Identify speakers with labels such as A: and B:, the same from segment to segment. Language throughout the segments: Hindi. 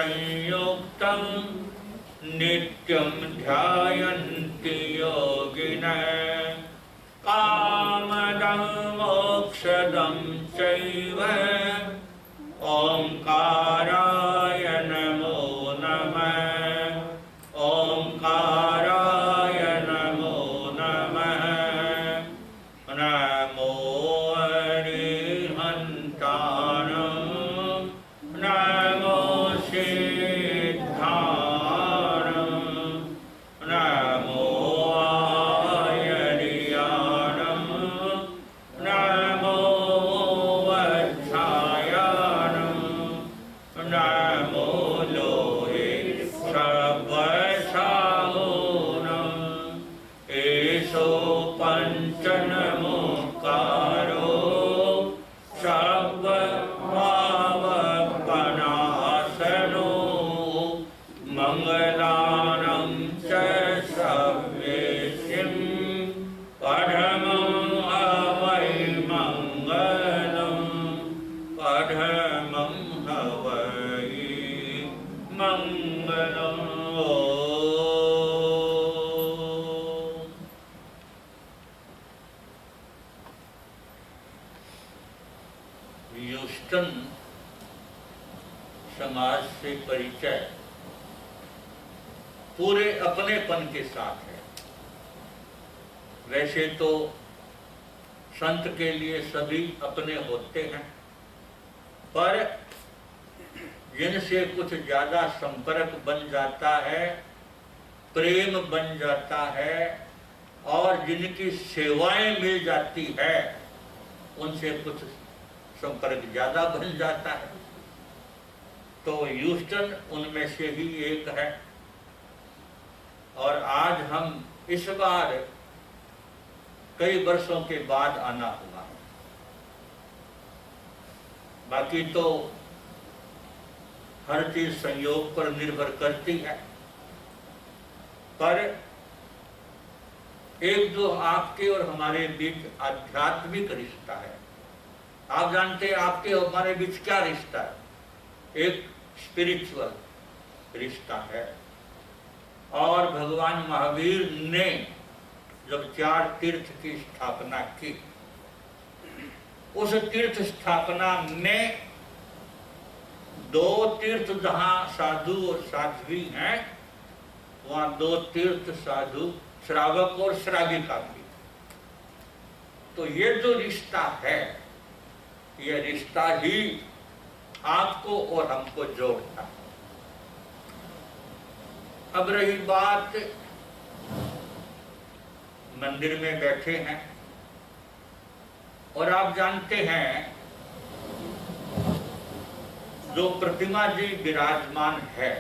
A: संयुक्तं नित्यं ध्यायन्ति योगिनः कामदं मोक्षदं चैव ओंकाराय नमो नमः ओंकाराय नमो नमः नमो अरिहन्ताणं नमो सिद्धाणं नमो आयर्याणं नमो वत्सायाणं नमो लोहे सर्वसाहुनं एषो पञ्चनमोकारो सर्वभावपनाशनो मङ्गलानं च सर्वेषिं परमं हवै मङ्गलं परमं हवै मङ्गलम्। ह्यूस्टन समाज से परिचय पूरे अपनेपन के साथ है। वैसे तो संत के लिए सभी अपने होते हैं, पर जिनसे कुछ ज्यादा संपर्क बन जाता है, प्रेम बन जाता है और जिनकी सेवाएं मिल जाती है, उनसे कुछ संपर्क ज्यादा बन जाता है। तो ह्यूस्टन उनमें से ही एक है। और आज हम इस बार कई वर्षों के बाद आना हुआ। बाकी तो हर चीज संयोग पर निर्भर करती है, पर एक जो आपके और हमारे बीच आध्यात्मिक रिश्ता है, आप जानते हैं आपके और हमारे बीच क्या रिश्ता है, एक स्पिरिचुअल रिश्ता है। और भगवान महावीर ने जब 4 तीर्थ की स्थापना की, उस तीर्थ स्थापना में 2 तीर्थ जहां साधु और साध्वी हैं, वहां 2 तीर्थ साधु श्रावक और श्राविका भी। तो ये जो रिश्ता है, ये रिश्ता ही आपको और हमको जोड़ता है। अब रही बात, मंदिर में बैठे हैं और आप जानते हैं जो प्रतिमा जी विराजमान है,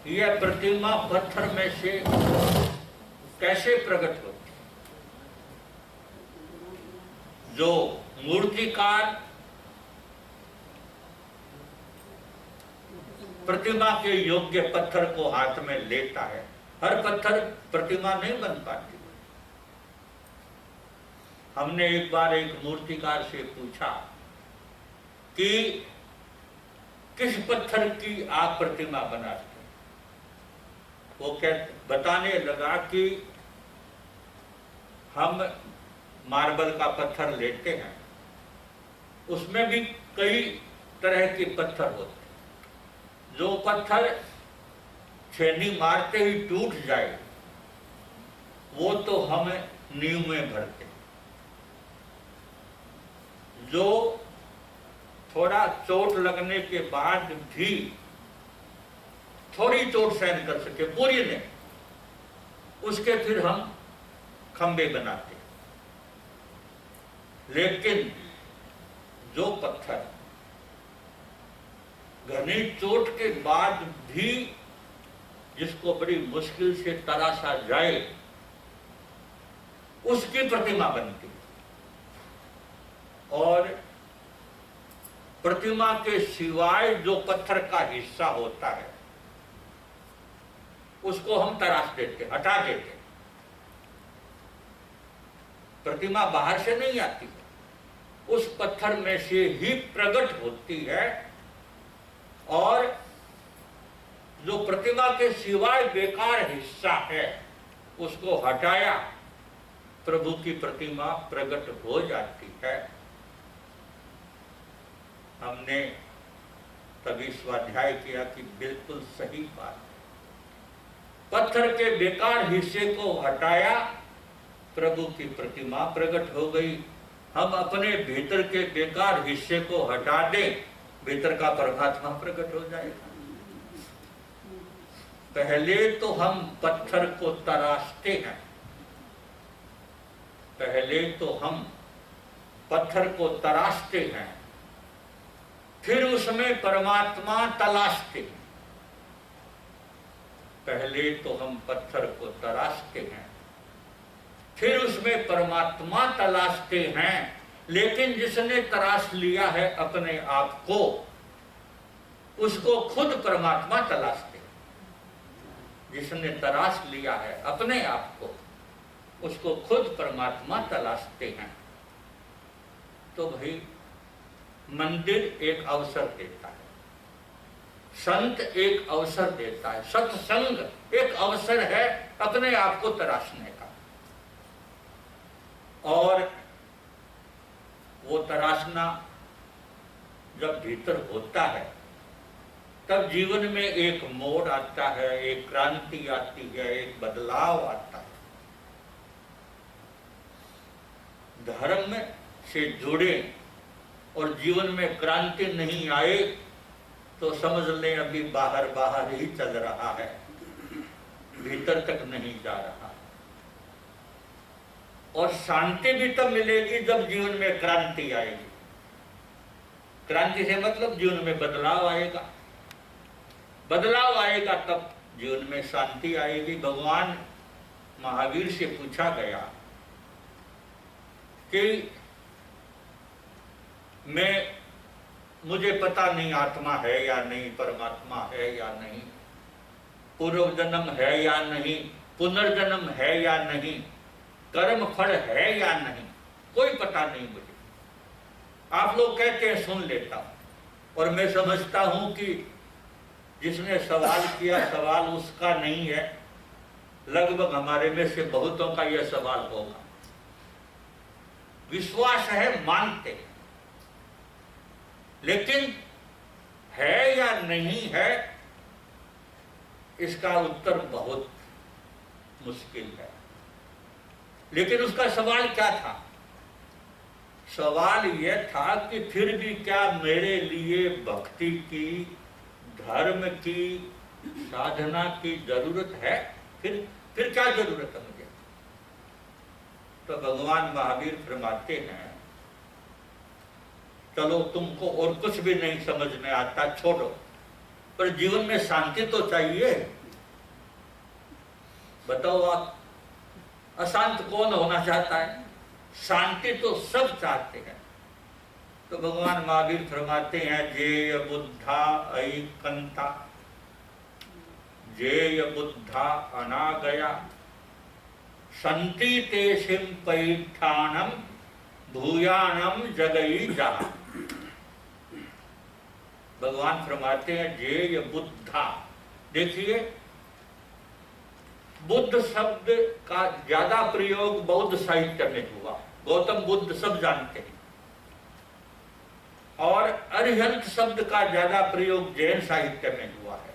A: यह प्रतिमा पत्थर में से कैसे प्रकट होती है। जो मूर्तिकार प्रतिमा के योग्य पत्थर को हाथ में लेता है, हर पत्थर प्रतिमा नहीं बन पाती। हमने एक बार एक मूर्तिकार से पूछा कि किस पत्थर की आप प्रतिमा बनाते हैं। वो बताने लगा कि हम मार्बल का पत्थर लेते हैं, उसमें भी कई तरह के पत्थर होते हैं। जो पत्थर छेनी मारते ही टूट जाए, वो तो हम नींव में भरते हैं। जो थोड़ा चोट लगने के बाद भी थोड़ी चोट सहन कर सके, पूरी नहीं, उसके फिर हम खंबे बनाते हैं। लेकिन जो पत्थर घनी चोट के बाद भी जिसको बड़ी मुश्किल से तराशा जाए, उसकी प्रतिमा बनती है। और प्रतिमा के सिवाय जो पत्थर का हिस्सा होता है, उसको हम तराश देते, हटा देते। प्रतिमा बाहर से नहीं आती है, उस पत्थर में से ही प्रकट होती है। और जो प्रतिमा के सिवाय बेकार हिस्सा है उसको हटाया, प्रभु की प्रतिमा प्रकट हो जाती है। हमने तभी स्वाध्याय किया कि बिल्कुल सही बात है। पत्थर के बेकार हिस्से को हटाया, प्रभु की प्रतिमा प्रकट हो गई। हम अपने भीतर के बेकार हिस्से को हटा दें, भीतर का परमात्मा प्रकट हो जाएगा। पहले तो हम पत्थर को तराशते हैं, पहले तो हम पत्थर को तराशते हैं, फिर उसमें परमात्मा तलाशते हैं। पहले तो हम पत्थर को तराशते हैं, फिर उसमें परमात्मा तलाशते हैं। लेकिन जिसने तराश लिया है अपने आप को, उसको खुद परमात्मा तलाशते हैं। जिसने तराश लिया है अपने आप को, उसको खुद परमात्मा तलाशते हैं। तो भाई मंदिर एक अवसर देता है, संत एक अवसर देता है, सत्संग एक अवसर है अपने आप को तराशने का। और वो तराशना जब भीतर होता है तब जीवन में एक मोड़ आता है, एक क्रांति आती है, एक बदलाव आता है। धर्म से जुड़े और जीवन में क्रांति नहीं आए तो समझ लें अभी बाहर बाहर ही चल रहा है, भीतर तक नहीं जा रहा। और शांति भी तब मिलेगी जब जीवन में क्रांति आएगी। क्रांति से मतलब जीवन में बदलाव आएगा, बदलाव आएगा तब जीवन में शांति आएगी। भगवान महावीर से पूछा गया कि मुझे पता नहीं आत्मा है या नहीं, परमात्मा है या नहीं, पूर्व जन्म है या नहीं, पुनर्जन्म है या नहीं, कर्म फल है या नहीं, कोई पता नहीं मुझे। आप लोग कहते हैं सुन लेता हूं और मैं समझता हूं कि जिसने सवाल किया सवाल उसका नहीं है। लगभग हमारे में से बहुतों का यह सवाल होगा। विश्वास है, मानते हैं, लेकिन है या नहीं है इसका उत्तर बहुत मुश्किल है। लेकिन उसका सवाल क्या था? सवाल यह था कि फिर भी क्या मेरे लिए भक्ति की, धर्म की, साधना की जरूरत है? फिर क्या जरूरत है मुझे? तो भगवान महावीर फरमाते हैं, चलो तुमको और कुछ भी नहीं समझ में आता, छोड़ो, पर जीवन में शांति तो चाहिए। बताओ आप, अशांत कौन होना चाहता है? शांति तो सब चाहते हैं। तो भगवान महावीर फरमाते हैं, जेय बुद्धा ऐकंता, जेय बुद्धा अनागया, संति तेषिं पैठानम भूयानम जगई जहा। भगवान फरमाते हैं जेय बुद्धा। देखिए, बुद्ध शब्द का ज्यादा प्रयोग बौद्ध साहित्य में हुआ, गौतम बुद्ध सब जानते हैं। और अरिहंत शब्द का ज्यादा प्रयोग जैन साहित्य में हुआ है।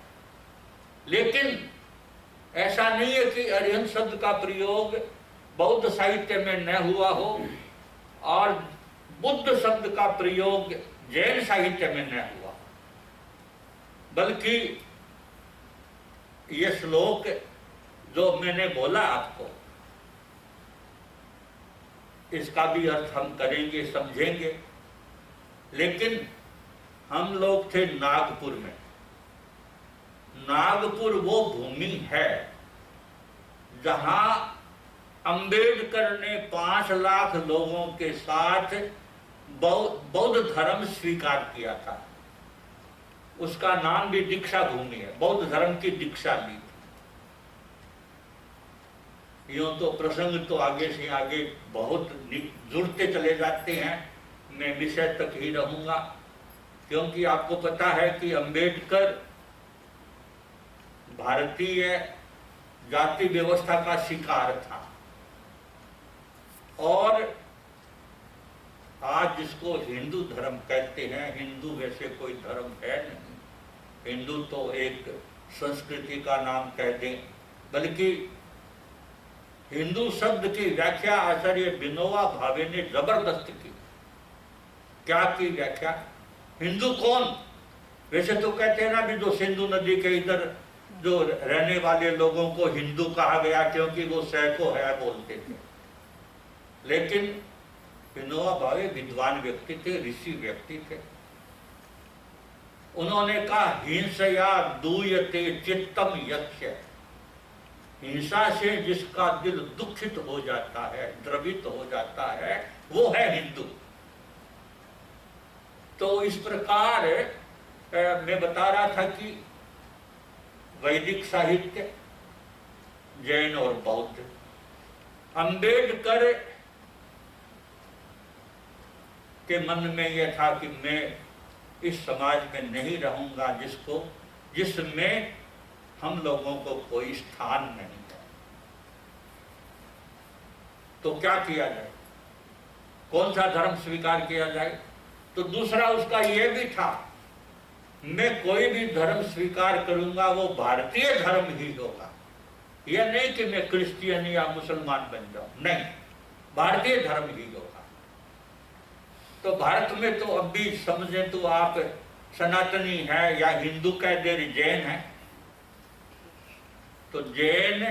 A: लेकिन ऐसा नहीं है कि अरिहंत शब्द का प्रयोग बौद्ध साहित्य में न हुआ हो और बुद्ध शब्द का प्रयोग जैन साहित्य में न हुआ, बल्कि ये श्लोक जो मैंने बोला आपको, इसका भी अर्थ हम करेंगे, समझेंगे। लेकिन हम लोग थे नागपुर में। नागपुर वो भूमि है जहां अंबेडकर ने 5 लाख लोगों के साथ बौद्ध धर्म स्वीकार किया था। उसका नाम भी दीक्षा भूमि है, बौद्ध धर्म की दीक्षा ली। यूं तो प्रसंग तो आगे से आगे बहुत जुड़ते चले जाते हैं। मैं विषय तक ही रहूंगा, क्योंकि आपको पता है कि अंबेडकर भारतीय जाति व्यवस्था का शिकार था, और आज जिसको हिंदू धर्म कहते हैं, हिंदू वैसे कोई धर्म है नहीं, हिंदू तो एक संस्कृति का नाम कह दें, बल्कि हिंदू शब्द की व्याख्या आचार्य विनोबा भावे ने जबरदस्त की। क्या की व्याख्या? हिंदू कौन? वैसे तो कहते हैं ना भी जो सिंधु नदी के इधर जो रहने वाले लोगों को हिंदू कहा गया क्योंकि वो सैको है बोलते थे, लेकिन विनोबा भावे विद्वान व्यक्ति थे, ऋषि व्यक्ति थे। उन्होंने कहा हिंसया दूयते चित्तम यक्ष्य, हिंसा से जिसका दिल दुखित हो जाता है, द्रवित हो जाता है, वो है हिंदू। तो इस प्रकार मैं बता रहा था कि वैदिक साहित्य, जैन और बौद्ध, अंबेडकर के मन में यह था कि मैं इस समाज में नहीं रहूंगा जिसमें हम लोगों को कोई स्थान नहीं है। तो क्या किया जाए, कौन सा धर्म स्वीकार किया जाए? तो दूसरा उसका यह भी था, मैं कोई भी धर्म स्वीकार करूंगा वो भारतीय धर्म ही होगा। यह नहीं कि मैं क्रिश्चियन या मुसलमान बन जाऊं, नहीं, भारतीय धर्म ही होगा। तो भारत में तो अब भी समझे तो आप सनातनी है या हिंदू कह दे जैन है, तो जैन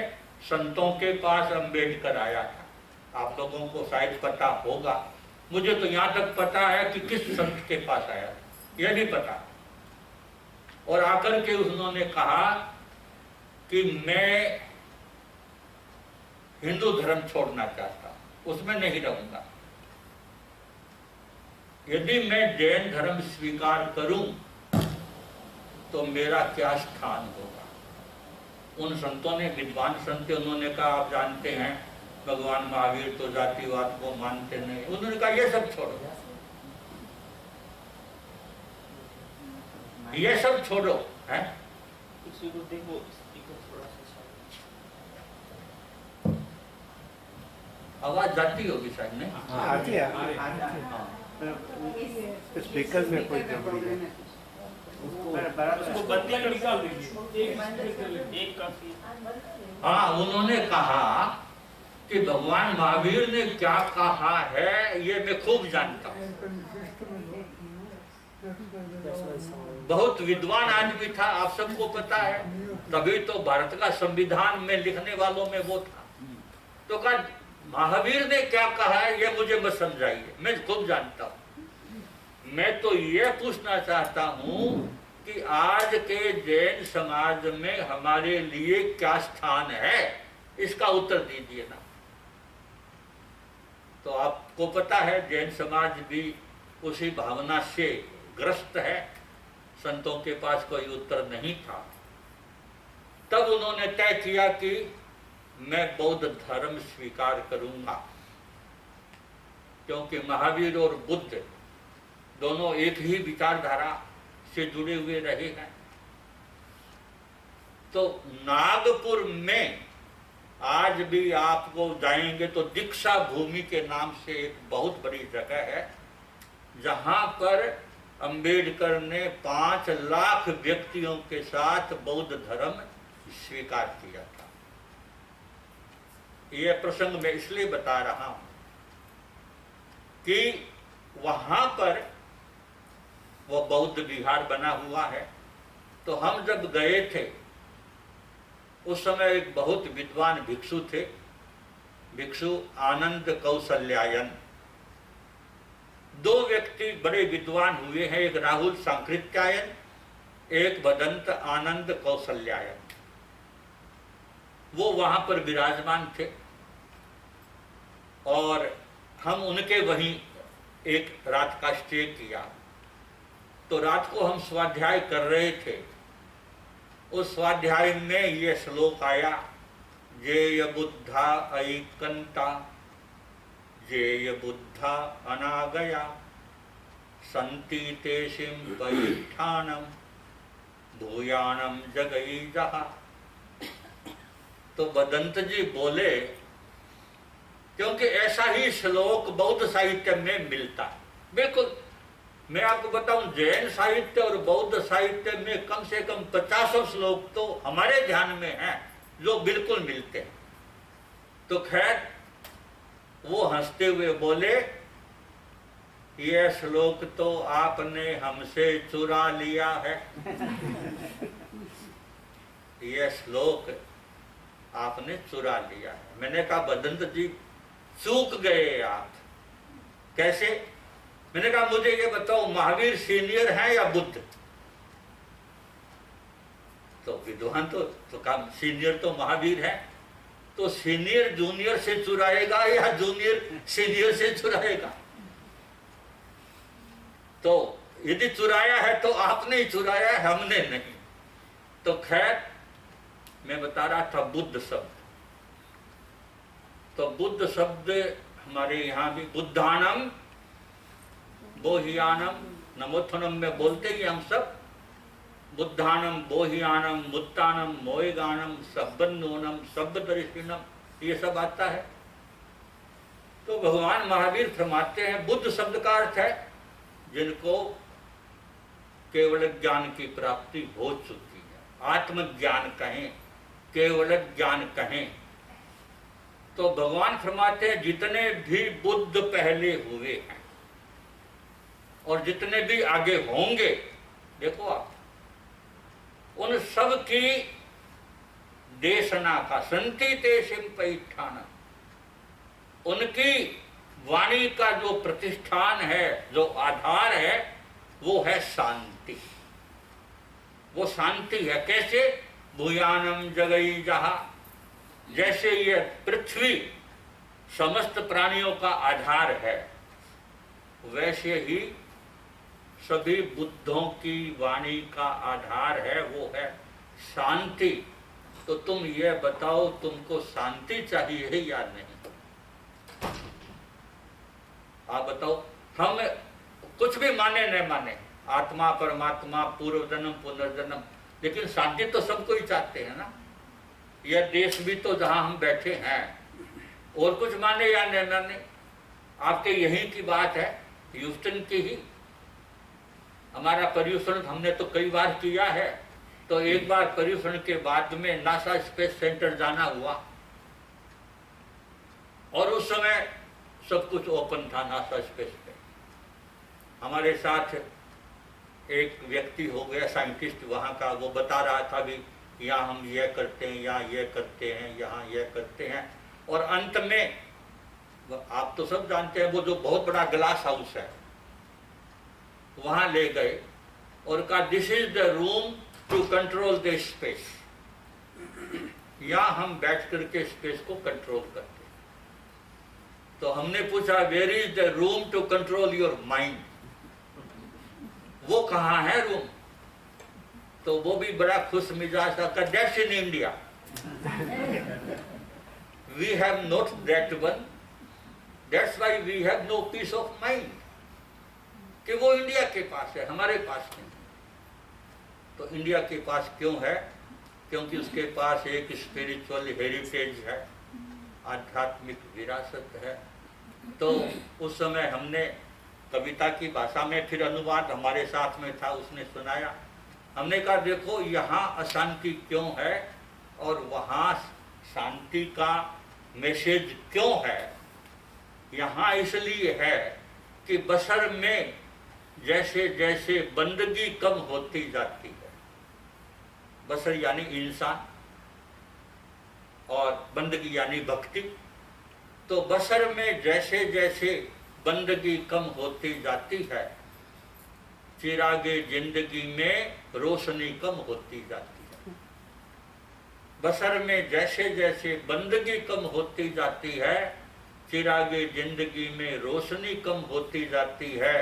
A: संतों के पास अंबेडकर आया था। आप लोगों को शायद पता होगा, मुझे तो यहां तक पता है कि किस संत के पास आया था, यह भी पता। और आकर के उन्होंने कहा कि मैं हिंदू धर्म छोड़ना चाहता, उसमें नहीं रहूंगा। यदि मैं जैन धर्म स्वीकार करूं तो मेरा क्या स्थान होगा? उन संतों ने, विद्वान संत, उन्होंने कहा आप जानते हैं भगवान महावीर तो जातिवाद को मानते नहीं। उन्होंने कहा ये सब छोड़ो, ये सब छोड़ो है। आवाज जाती होगी शायद, नहीं
B: आती है। स्पीकर में कोई गड़बड़ी है, उसको बत्ती निकाल दीजिए, एक काफी।
A: हाँ, उन्होंने कहा कि भगवान महावीर ने क्या कहा है ये मैं खूब जानता हूँ। बहुत विद्वान आदमी था, आप सबको पता है, तभी तो भारत का संविधान में लिखने वालों में वो था। तो कहा महावीर ने क्या कहा है ये मुझे मत समझाइए, मैं खूब जानता हूं। मैं तो ये पूछना चाहता हूं कि आज के जैन समाज में हमारे लिए क्या स्थान है, इसका उत्तर दीजिए ना। तो आपको पता है जैन समाज भी उसी भावना से ग्रस्त है, संतों के पास कोई उत्तर नहीं था। तब उन्होंने तय किया कि मैं बौद्ध धर्म स्वीकार करूंगा, क्योंकि महावीर और बुद्ध दोनों एक ही विचारधारा से जुड़े हुए रहे हैं। तो नागपुर में आज भी आपको जाएंगे तो दीक्षा भूमि के नाम से एक बहुत बड़ी जगह है, जहां पर अंबेडकर ने 5 लाख व्यक्तियों के साथ बौद्ध धर्म स्वीकार किया था। यह प्रसंग मैं इसलिए बता रहा हूं कि वहां पर वो बौद्ध विहार बना हुआ है। तो हम जब गए थे उस समय एक बहुत विद्वान भिक्षु थे, भिक्षु आनंद कौशल्यायन। 2 व्यक्ति बड़े विद्वान हुए हैं, एक राहुल सांकृत्यायन, एक भदंत आनंद कौशल्यायन। वो वहां पर विराजमान थे और हम उनके वहीं एक रात का स्टे किया। तो रात को हम स्वाध्याय कर रहे थे, उस स्वाध्याय में ये श्लोक आया, जेय बुद्धा ऐकंता जेय बुद्धा अनागया संति तेषिं परिष्ठानम भूयानम जगई जहा। तो बदंत जी बोले, क्योंकि ऐसा ही श्लोक बौद्ध साहित्य में मिलता है। बिल्कुल, मैं आपको बताऊं, जैन साहित्य और बौद्ध साहित्य में कम से कम 50 श्लोक तो हमारे ध्यान में हैं जो बिल्कुल मिलते हैं। तो खैर वो हंसते हुए बोले, यह श्लोक तो आपने हमसे चुरा लिया है। यह श्लोक आपने चुरा लिया है। मैंने कहा बदंत जी चूक गए आप। कैसे? मैंने कहा मुझे ये बताओ, महावीर सीनियर हैं या बुद्ध? तो विद्वान तो कहा सीनियर तो महावीर है। तो सीनियर जूनियर से चुराएगा या जूनियर सीनियर से चुराएगा? तो यदि चुराया है तो आपने ही चुराया है, हमने नहीं। तो खैर मैं बता रहा था बुद्ध शब्द। तो बुद्ध शब्द हमारे यहाँ भी बुद्धानम बोहियानम नमोत्थनम में बोलते ही हम सब। बुद्धानम बोहियानम मुत्तानम मोएगानम सब्बन्नोनम सब्बदर्शिनम, ये सब आता है। तो भगवान महावीर फरमाते हैं बुद्ध शब्द का अर्थ है जिनको केवल ज्ञान की प्राप्ति हो चुकी है। आत्मज्ञान कहें, केवल ज्ञान कहें। तो भगवान फरमाते हैं जितने भी बुद्ध पहले हुए हैं और जितने भी आगे होंगे, देखो आप, उन सब की देशना का संति तेषिं परिष्ठानम, उनकी वाणी का जो प्रतिष्ठान है, जो आधार है, वो है शांति। वो शांति है। कैसे? भूयानम जगई जहा। जैसे ये पृथ्वी समस्त प्राणियों का आधार है, वैसे ही सभी बुद्धों की वाणी का आधार है, वो है शांति। तो तुम ये बताओ, तुमको शांति चाहिए या नहीं? आप बताओ। हम कुछ भी माने न माने, आत्मा परमात्मा पूर्व जन्म पुनर्जन्म, लेकिन शांति तो सबको ही चाहते हैं ना। यह देश भी तो जहां हम बैठे हैं, और कुछ माने या न माने, आपके यहीं की बात है, ह्यूस्टन की ही। हमारा पर्यूषण हमने तो कई बार किया है। तो एक बार पर्यूषण के बाद में नासा स्पेस सेंटर जाना हुआ, और उस समय सब कुछ ओपन था नासा स्पेस पे। हमारे साथ एक व्यक्ति हो गया साइंटिस्ट वहाँ का, वो बता रहा था भी यहाँ हम ये करते हैं, यहाँ ये करते हैं, यहाँ ये करते हैं। और अंत में आप तो सब जानते हैं, वो जो बहुत बड़ा ग्लास हाउस है, वहाँ ले गए और कहा this is the room to control the space. यहाँ हम बैठ करके स्पेस को कंट्रोल करते हैं। तो हमने पूछा where is the room to control your mind, वो कहाँ है रूम? तो वो भी बड़ा खुश मिजाज था, that's in India, we have not that one, that's why we have no peace of mind. कि वो इंडिया के पास है, हमारे पास नहीं। तो इंडिया के पास क्यों है? क्योंकि उसके पास एक स्पिरिचुअल हेरिटेज है, आध्यात्मिक विरासत है। तो उस समय हमने कविता की भाषा में, फिर अनुवाद हमारे साथ में था, उसने सुनाया। हमने कहा देखो यहाँ अशांति क्यों है और वहाँ शांति का मैसेज क्यों है। यहाँ इसलिए है कि बशर में जैसे जैसे बंदगी कम होती जाती है, बशर यानी इंसान और बंदगी यानी भक्ति, तो बशर में जैसे जैसे बंदगी कम होती जाती है, चिरागे जिंदगी में रोशनी कम होती जाती है। बशर में जैसे जैसे बंदगी कम होती जाती है, चिरागे जिंदगी में रोशनी कम होती जाती है।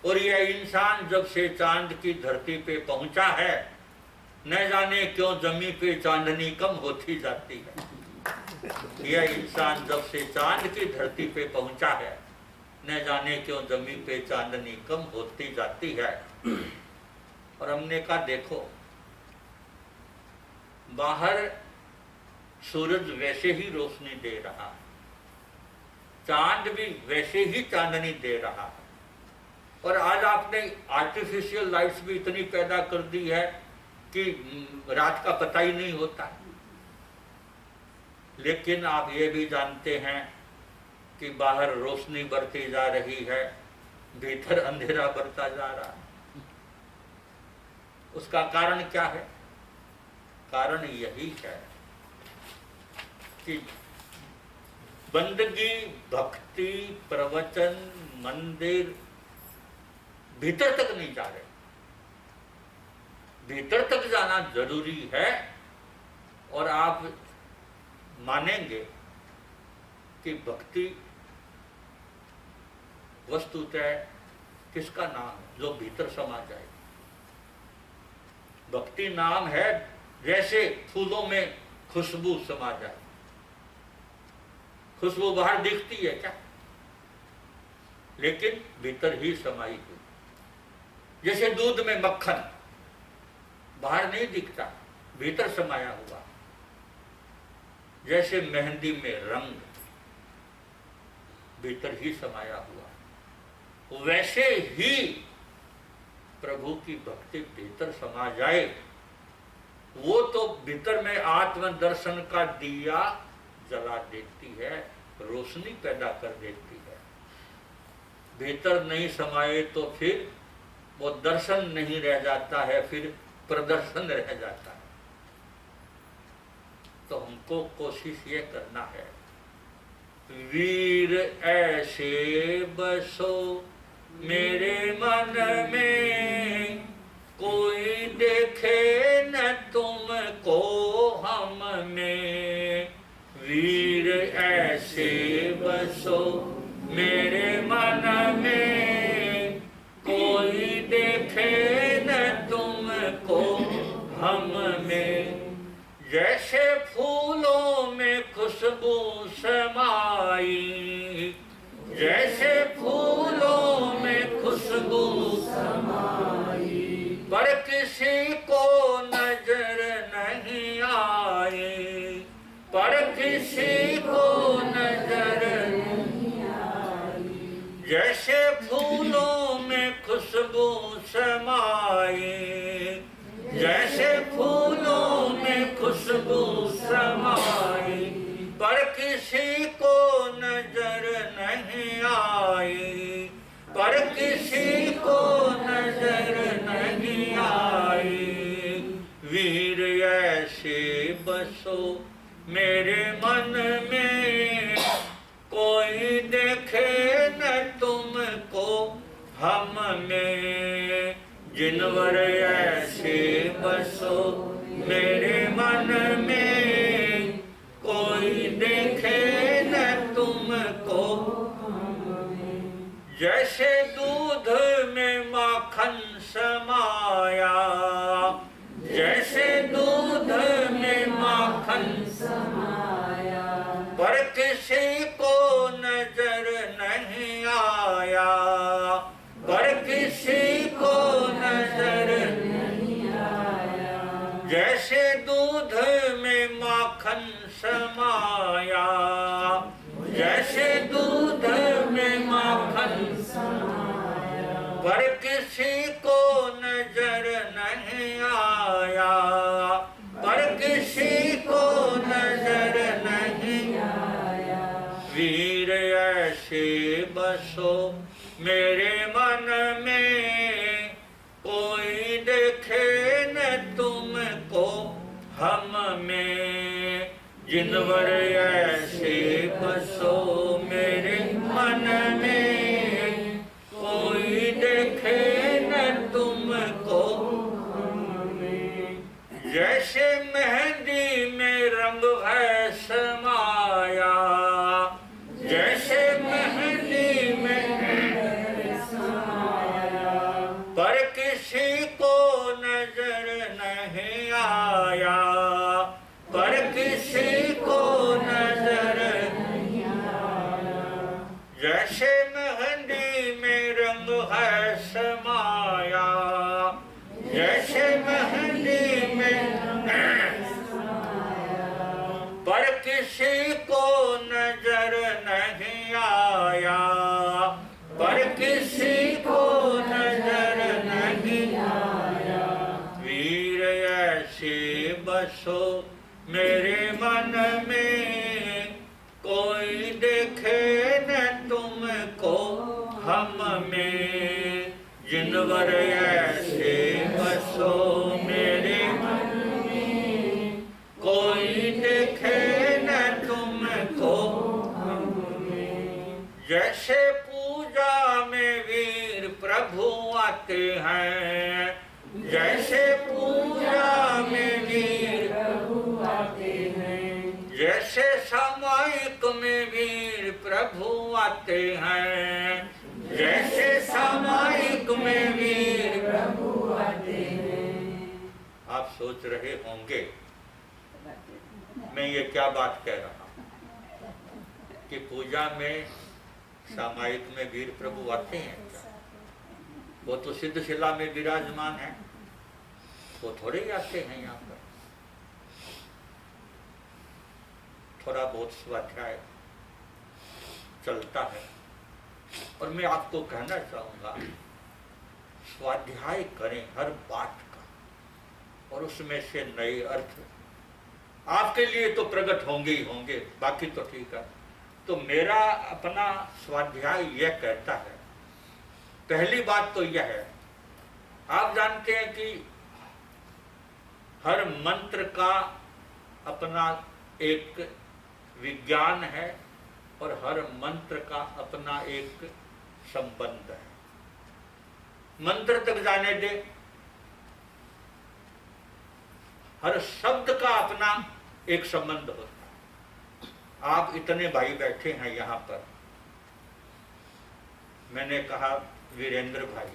A: और यह इंसान जब से चांद की धरती पे पहुंचा है, न जाने क्यों जमी पे चांदनी कम होती जाती है। यह इंसान जब से चांद की धरती पे पहुंचा है, न जाने क्यों जमी पे चांदनी कम होती जाती है। और हमने कहा देखो, बाहर सूरज वैसे ही रोशनी दे रहा है, चांद भी वैसे ही चांदनी दे रहा है, और आज आपने आर्टिफिशियल लाइट्स भी इतनी पैदा कर दी है कि रात का पता ही नहीं होता। लेकिन आप ये भी जानते हैं कि बाहर रोशनी बढ़ती जा रही है, भीतर अंधेरा बढ़ता जा रहा है। उसका कारण क्या है? कारण यही है कि बंदगी, भक्ति, प्रवचन, मंदिर भीतर तक नहीं जा रहे। भीतर तक जाना जरूरी है। और आप मानेंगे कि भक्ति वस्तुतः किसका नाम है? जो भीतर समा जाए। भक्ति नाम है जैसे फूलों में खुशबू समा जाए। खुशबू बाहर दिखती है क्या? लेकिन भीतर ही समाई हुई। जैसे दूध में मक्खन बाहर नहीं दिखता, भीतर समाया हुआ। जैसे मेहंदी में रंग भीतर ही समाया हुआ, वैसे ही प्रभु की भक्ति भीतर समा जाए। वो तो भीतर में आत्म दर्शन का दिया जला देती है, रोशनी पैदा कर देती है। भीतर नहीं समाये तो फिर वो दर्शन नहीं रह जाता है, फिर प्रदर्शन रह जाता है। तो हमको कोशिश ये करना है, वीर ऐसे बसो मेरे मन में, कोई देखे न तुमको हम में। वीर ऐसे बसो मेरे मन में, कोई देखे न तुमको हम में। जैसे फूलों में खुशबू समाई, जैसे फूलों में खुशबू समाई, पर किसी को नजर नहीं आई, पर किसी को नजर नहीं आई। जैसे फूलों में खुशबू समाई, जैसे फूलों में खुशबू समाई, पर किसी को नजर नहीं आई, पर किसी को नजर नहीं आई। वीर ऐसे बसो मेरे मन में, कोई देखे न तुमको हम में। जिनवर ऐसे बसो मेरे मन में, कोई देखे न तुमको। जैसे दूध में माखन समाया, जैसे दूध में माखन समाया, पर किसी को नजर नहीं आया, पर किसी को नजर नहीं आया। जैसे दूध में माखन समाया, जैसे दूध में माखन समाया, पर किसी को नजर नहीं आया, पर किसी को नजर नहीं आया। वीर ऐसे बसो मेरे मन में, कोई देखे न तुमको हम में। जिनवर ऐसे बसो मेरे मन में, कोई देखे न तुमको हम में। जैसे मेहंदी में रंग है समाया, जैसे मेहंदी में समाया, पर किसी को नजर नहीं आया, पर किसी को नजर मेहंदी में रंग है समाया, जैसे मेहंदी में पर किसी को नजर नहीं आया, पर किसी को नजर नहीं आया। वीर ऐसे बसो मेरे मन में, कोई देखे न तुमको हम में। जिनवर ऐसे बसो मेरे मन में, कोई देखे न तुमको हम में। जैसे पूजा में वीर प्रभु आते हैं, जैसे पूजा में वीर प्रभु आते हैं, जैसे सामायिक में वीर प्रभु आते हैं, जैसे सामायिक में वीर प्रभु आते हैं। आप सोच रहे होंगे मैं ये क्या बात कह रहा हूं कि पूजा में सामायिक में वीर प्रभु आते हैं क्या? वो तो सिद्धशिला में विराजमान है, वो थोड़े ही आते हैं यहाँ पर। थोड़ा बहुत स्वाध्याय चलता है। और मैं आपको कहना चाहूंगा, स्वाध्याय करें हर बात का, और उसमें से नए अर्थ आपके लिए तो प्रकट होंगे ही होंगे, बाकी तो ठीक है। तो मेरा अपना स्वाध्याय यह कहता है, पहली बात तो यह है, आप जानते हैं कि हर मंत्र का अपना एक विज्ञान है और हर मंत्र का अपना एक संबंध है। मंत्र तक जाने दे, हर शब्द का अपना एक संबंध होता है। आप इतने भाई बैठे हैं यहाँ पर, मैंने कहा वीरेंद्र भाई,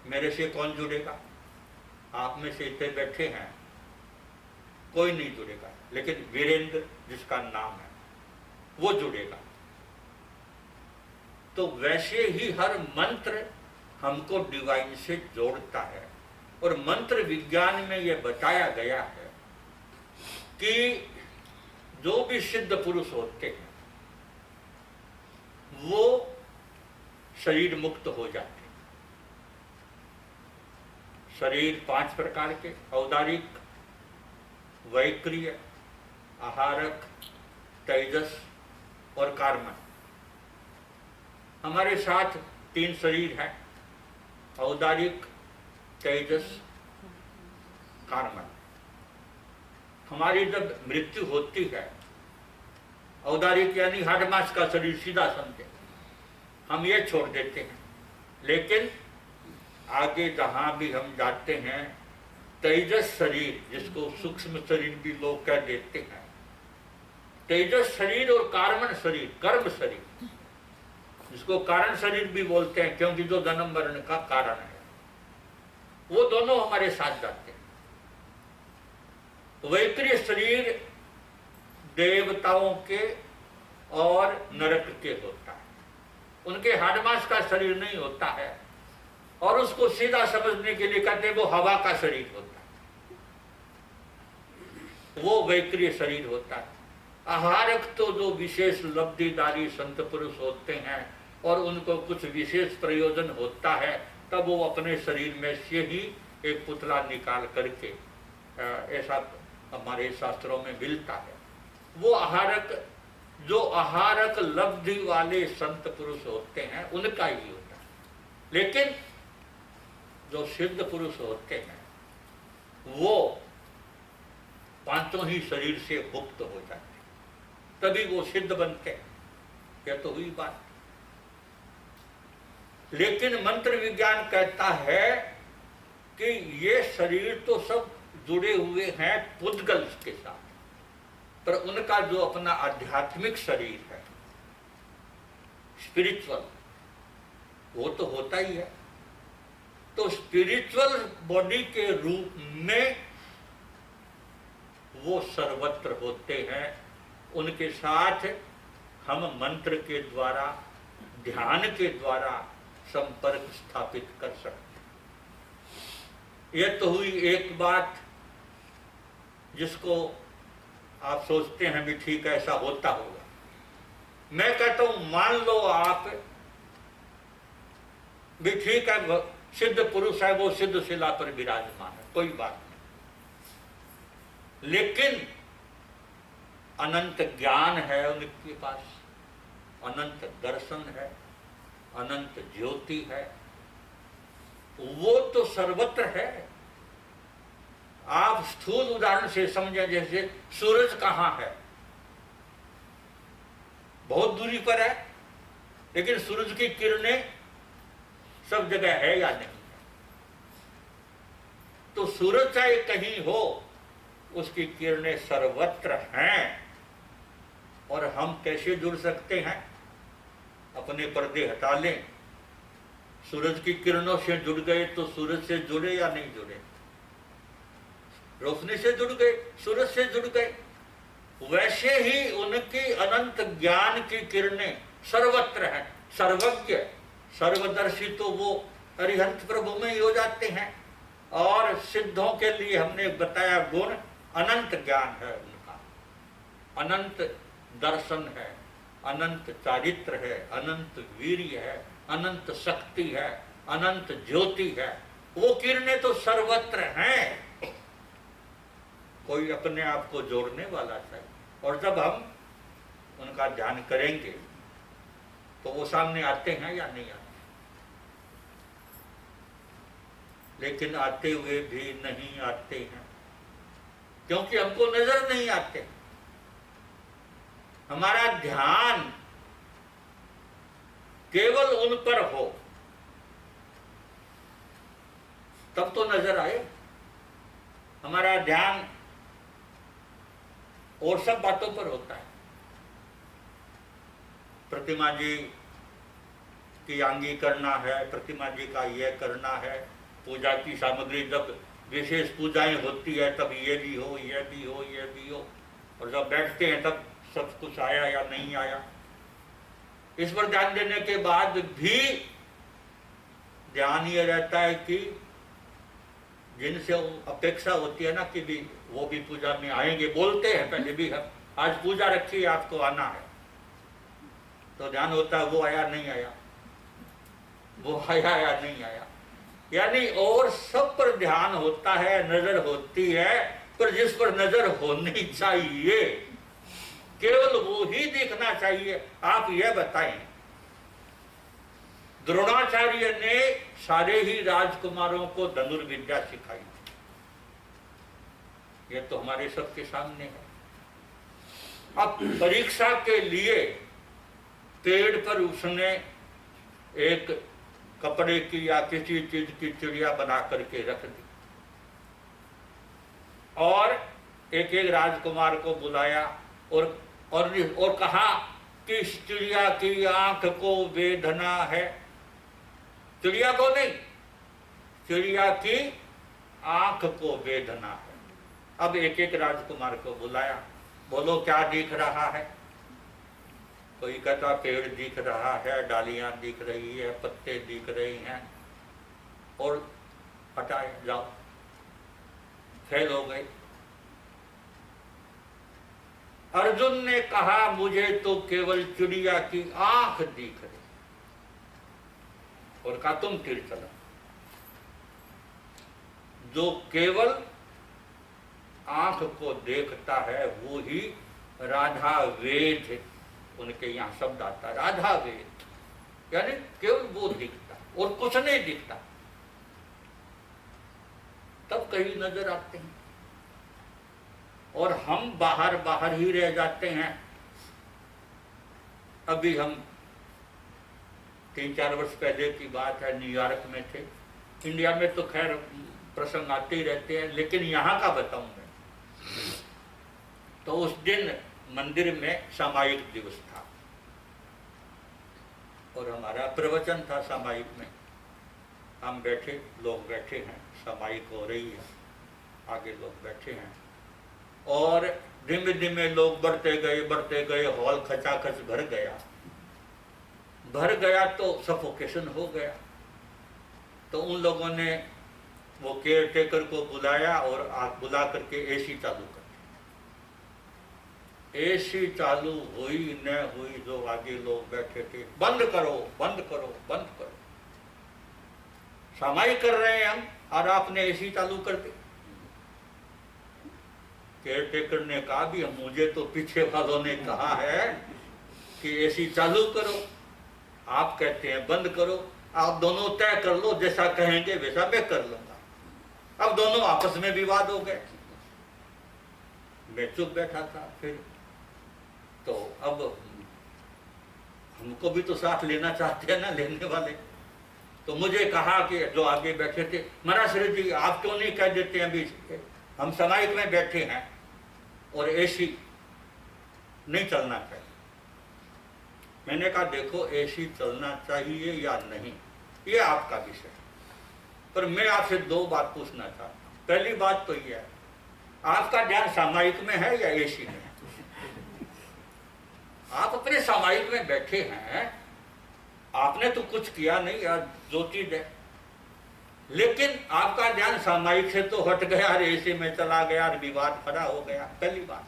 A: मेरे से कौन जुड़ेगा? आप में से इतने बैठे हैं, कोई नहीं जुड़ेगा, लेकिन वीरेंद्र जिसका नाम है वो जुड़ेगा। तो वैसे ही हर मंत्र हमको डिवाइन से जोड़ता है। और मंत्र विज्ञान में यह बताया गया है कि जो भी सिद्ध पुरुष होते हैं वो शरीर मुक्त हो जाते हैं। शरीर 5 प्रकार के, औदारिक, वैक्रिय, आहारक, तेजस और कार्मन। हमारे साथ 3 शरीर है, औदारिक, तेजस, कार्मन। हमारी जब मृत्यु होती है, औदारिक यानी हाड़ मांस का शरीर सीधा समझे, हम ये छोड़ देते हैं। लेकिन आगे जहां भी हम जाते हैं, तेजस शरीर, जिसको सूक्ष्म शरीर भी लोग कह देते हैं, तेजस शरीर और कार्मन शरीर, कर्म शरीर, जिसको कारण शरीर भी बोलते हैं, क्योंकि जो जन्म मरण का कारण है, वो दोनों हमारे साथ जाते हैं। वैक्रिय शरीर देवताओं के और नरक के होता है, उनके हाड़ मांस का शरीर नहीं होता है, और उसको सीधा समझने के लिए कहते हैं वो हवा का शरीर होता है, वो वैक्रिय शरीर होता है। आहारक तो जो विशेष लब्धिदारी संत पुरुष होते हैं और उनको कुछ विशेष प्रयोजन होता है, तब वो अपने शरीर में से ही एक पुतला निकाल करके, ऐसा हमारे शास्त्रों में मिलता है। वो आहारक, जो आहारक लब्धि वाले संत पुरुष होते हैं, उनका ही होता है। लेकिन जो सिद्ध पुरुष होते हैं वो 5 ही शरीर से मुक्त हो जाते हैं, तभी वो सिद्ध बनते हैं। यह तो हुई बात। लेकिन मंत्र विज्ञान कहता है कि ये शरीर तो सब जुड़े हुए हैं पुद्गल के साथ, पर उनका जो अपना आध्यात्मिक शरीर है, स्पिरिचुअल, वो तो होता ही है। तो स्पिरिचुअल बॉडी के रूप में वो सर्वत्र होते हैं। उनके साथ हम मंत्र के द्वारा ध्यान के द्वारा संपर्क स्थापित कर सकते। यह तो हुई एक बात जिसको आप सोचते हैं भी ठीक ऐसा होता होगा। मैं कहता हूं मान लो आप भी ठीक है, सिद्ध पुरुष है, वो सिद्ध शिला पर विराजमान है, कोई बात नहीं, लेकिन अनंत ज्ञान है उनके पास, अनंत दर्शन है, अनंत ज्योति है, वो तो सर्वत्र है। आप स्थूल उदाहरण से समझें, जैसे सूरज कहां है, बहुत दूरी पर है, लेकिन सूरज की किरणें सब जगह है या नहीं है। तो सूरज चाहे कहीं हो, उसकी किरणें सर्वत्र हैं। और हम कैसे जुड़ सकते हैं? अपने पर्दे हटा लें, सूरज की किरणों से जुड़ गए तो सूरज से जुड़े या नहीं जुड़े? रोशनी से जुड़ गए, सूरज से जुड़ गए। वैसे ही उनकी अनंत ज्ञान की किरणें सर्वत्र हैं। सर्वज्ञ सर्वदर्शी तो वो अरिहंत प्रभु में ही हो जाते हैं। और सिद्धों के लिए हमने बताया गुण अनंत ज्ञान है उनका, अनंत दर्शन है, अनंत चारित्र है, अनंत वीर्य है, अनंत शक्ति है, अनंत ज्योति है। वो किरणें तो सर्वत्र हैं। कोई अपने आप को जोड़ने वाला चाहिए। और जब हम उनका ध्यान करेंगे तो वो सामने आते हैं या नहीं आते? लेकिन आते हुए भी नहीं आते हैं, क्योंकि हमको नजर नहीं आते। हमारा ध्यान केवल उन पर हो तब तो नजर आए। हमारा ध्यान और सब बातों पर होता है। प्रतिमा जी की आंगी करना है, प्रतिमा जी का यह करना है, पूजा की सामग्री जब विशेष पूजाएं होती है तब ये भी हो, यह भी हो, यह भी हो, और जब बैठते हैं तब सब कुछ आया या नहीं आया। इस पर ध्यान देने के बाद भी ध्यान ये रहता है कि जिनसे अपेक्षा होती है ना कि भी वो भी पूजा में आएंगे, बोलते हैं पहले भी हम आज पूजा रखी है आपको आना है, तो ध्यान होता है वो आया नहीं आया, वो आया या नहीं आया। यानी और सब पर ध्यान होता है, नजर होती है, पर जिस पर नजर होनी चाहिए केवल वो ही देखना चाहिए। आप यह बताएं, द्रोणाचार्य ने सारे ही राजकुमारों को धनुर्विद्या सिखाई, ये तो हमारे सबके सामने है। अब परीक्षा के लिए पेड़ पर उसने एक कपड़े की या किसी चीज की चिड़िया बना करके रख दी और एक एक राजकुमार को बुलाया और कहा कि इस चिड़िया की आंख को वेदना है। चिड़िया को नहीं, चिड़िया की आंख को वेदना है। अब एक एक राजकुमार को बुलाया, बोलो क्या दिख रहा है? कोई कहता पेड़ दिख रहा है, डालियां दिख रही है, पत्ते दिख रही हैं, और हटाए जाओ, फेल हो गए। अर्जुन ने कहा मुझे तो केवल चिड़िया की आंख दिख रही, और कहा तुम तीर चलो। जो केवल आंख को देखता है वो ही राधा वेद, उनके यहाँ शब्द आता है राधा वेद, यानी केवल वो दिखता और कुछ नहीं दिखता, तब कहीं नजर आते हैं। और हम बाहर बाहर ही रह जाते हैं। अभी हम 3-4 वर्ष पहले की बात है, न्यूयॉर्क में थे। इंडिया में तो खैर प्रसंग आते ही रहते हैं, लेकिन यहाँ का बताऊं मैं। तो उस दिन मंदिर में सामायिक दिवस था और हमारा प्रवचन था सामायिक में। हम बैठे, लोग बैठे हैं, सामायिक हो रही है, आगे लोग बैठे हैं, और धीमे धीमे लोग बढ़ते गए, हॉल खचाखच भर गया। भर गया तो सफोकेशन हो गया। तो उन लोगों ने वो केयर टेकर को बुलाया और बुला करके एसी चालू कर दी। एसी चालू हुई न हुई, जो आगे लोग बैठे थे, बंद करो बंद करो बंद करो। सामाई कर रहे हैं हम और आपने एसी चालू कर दी। केयर टेकर ने कहा भी मुझे तो पीछे वालों ने कहा है कि एसी चालू करो, आप कहते हैं बंद करो। आप दोनों तय कर लो, जैसा कहेंगे वैसा मैं कर लूंगा। अब दोनों आपस में विवाद हो गए। मैं चुप बैठा था। फिर तो अब हमको भी तो साथ लेना चाहते हैं ना लेने वाले। तो मुझे कहा कि जो आगे बैठे थे, महाराज जी आप क्यों नहीं कह देते हैं बीच में, हम समाइक में बैठे हैं और एसी नहीं चलना चाहिए। मैंने कहा देखो एसी चलना चाहिए या नहीं ये आपका विषय, पर मैं आपसे दो बात पूछना चाहता हूँ। पहली बात तो यह है, आपका ध्यान सामायिक में है या एसी में है? आप अपने सामायिक में बैठे हैं, आपने तो कुछ किया नहीं यार, जो चीज है, लेकिन आपका ध्यान सामायिक से तो हट गया और एसी में चला गया और विवाद खड़ा हो गया। पहली बात।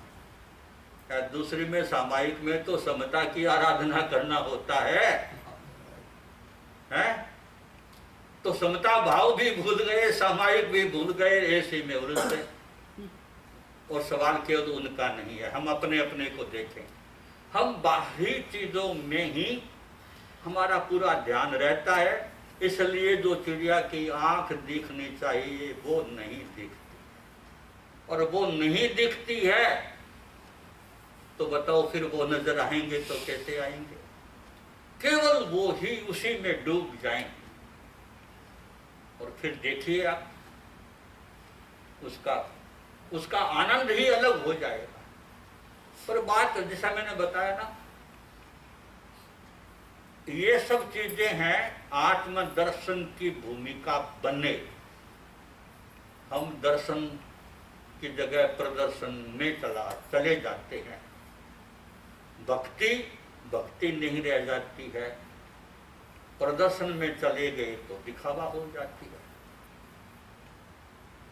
A: दूसरी में सामायिक में तो समता की आराधना करना होता है, हैं? तो समता भाव भी भूल गए, सामायिक भी भूल गए, ऐसे में उलझ गए। और सवाल केवल उनका नहीं है, हम अपने अपने को देखें। हम बाहरी चीजों में ही हमारा पूरा ध्यान रहता है, इसलिए जो चिड़िया की आंख दिखनी चाहिए वो नहीं दिखती, और वो नहीं दिखती है तो बताओ फिर वो नजर आएंगे तो कैसे आएंगे? केवल वो ही उसी में डूब जाएंगे और फिर देखिए आप उसका आनंद ही अलग हो जाएगा। पर बात जैसा मैंने बताया ना, ये सब चीजें हैं आत्मदर्शन की भूमिका बने। हम दर्शन की जगह प्रदर्शन में चले जाते हैं। भक्ति नहीं रह जाती है, प्रदर्शन में चले गए तो दिखावा हो जाती है।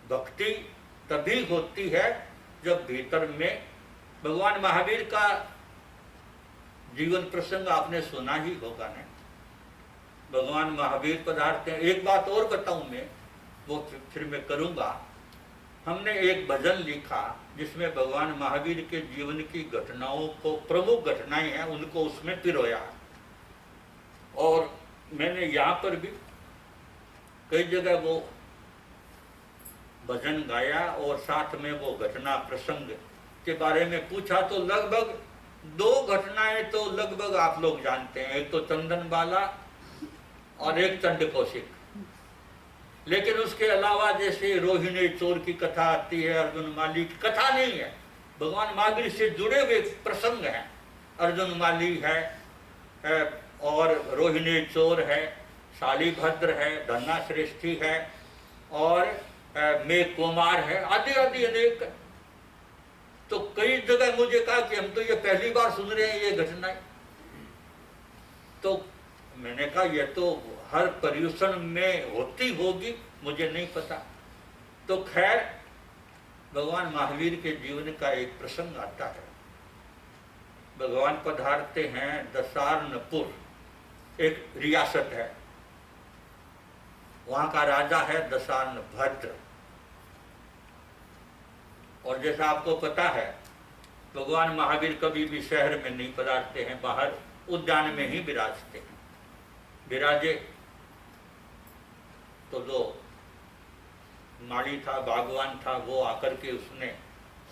A: भक्ति तभी होती है जब भीतर में, भगवान महावीर का जीवन प्रसंग आपने सुना ही होगा ना। भगवान महावीर पधारते हैं। एक बात और बताऊं मैं, वो फिर मैं करूंगा। हमने एक भजन लिखा जिसमें भगवान महावीर के जीवन की घटनाओं को, प्रमुख घटनाएं हैं उनको उसमें पिरोया, और मैंने यहाँ पर भी कई जगह वो भजन गाया और साथ में वो घटना प्रसंग के बारे में पूछा। तो लगभग दो घटनाएं तो लगभग आप लोग जानते हैं, एक तो चंदन बाला और एक चंड कौशिक। लेकिन उसके अलावा जैसे रोहिणी चोर की कथा आती है, अर्जुन माली की कथा नहीं है, भगवान महावीर से जुड़े हुए प्रसंग हैं। अर्जुन माली है और रोहिणी चोर है, शालीभद्र है, धन्ना श्रेष्ठी है और मेघ कुमार है, आदि आदि अनेक। तो कई जगह मुझे कहा कि हम तो ये पहली बार सुन रहे हैं ये घटनाएं। तो मैंने कहा ये तो हर पर्यूषण में होती होगी, मुझे नहीं पता। तो खैर भगवान महावीर के जीवन का एक प्रसंग आता है। भगवान पधारते हैं दशार्णपुर, एक रियासत है, वहां का राजा है दशार्णभद्र। और जैसा आपको पता है भगवान महावीर कभी भी शहर में नहीं पधारते हैं, बाहर उद्यान में ही विराजते हैं। विराजे तो जो माली था, बागवान था, वो आकर के उसने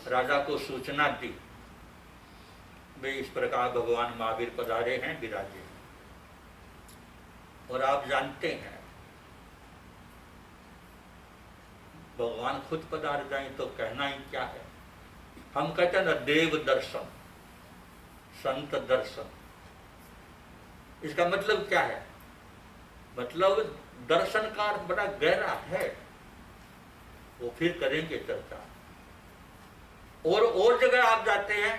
A: राजा को सूचना दी, वे इस प्रकार भगवान महावीर पधारे हैं, विराजे। और आप जानते हैं भगवान खुद पधार जाए तो कहना ही क्या है। हम कहते हैं ना देव दर्शन, संत दर्शन, इसका मतलब क्या है? मतलब दर्शन का अर्थ बड़ा गहरा है, वो फिर करेंगे चर्चा। और जगह आप जाते हैं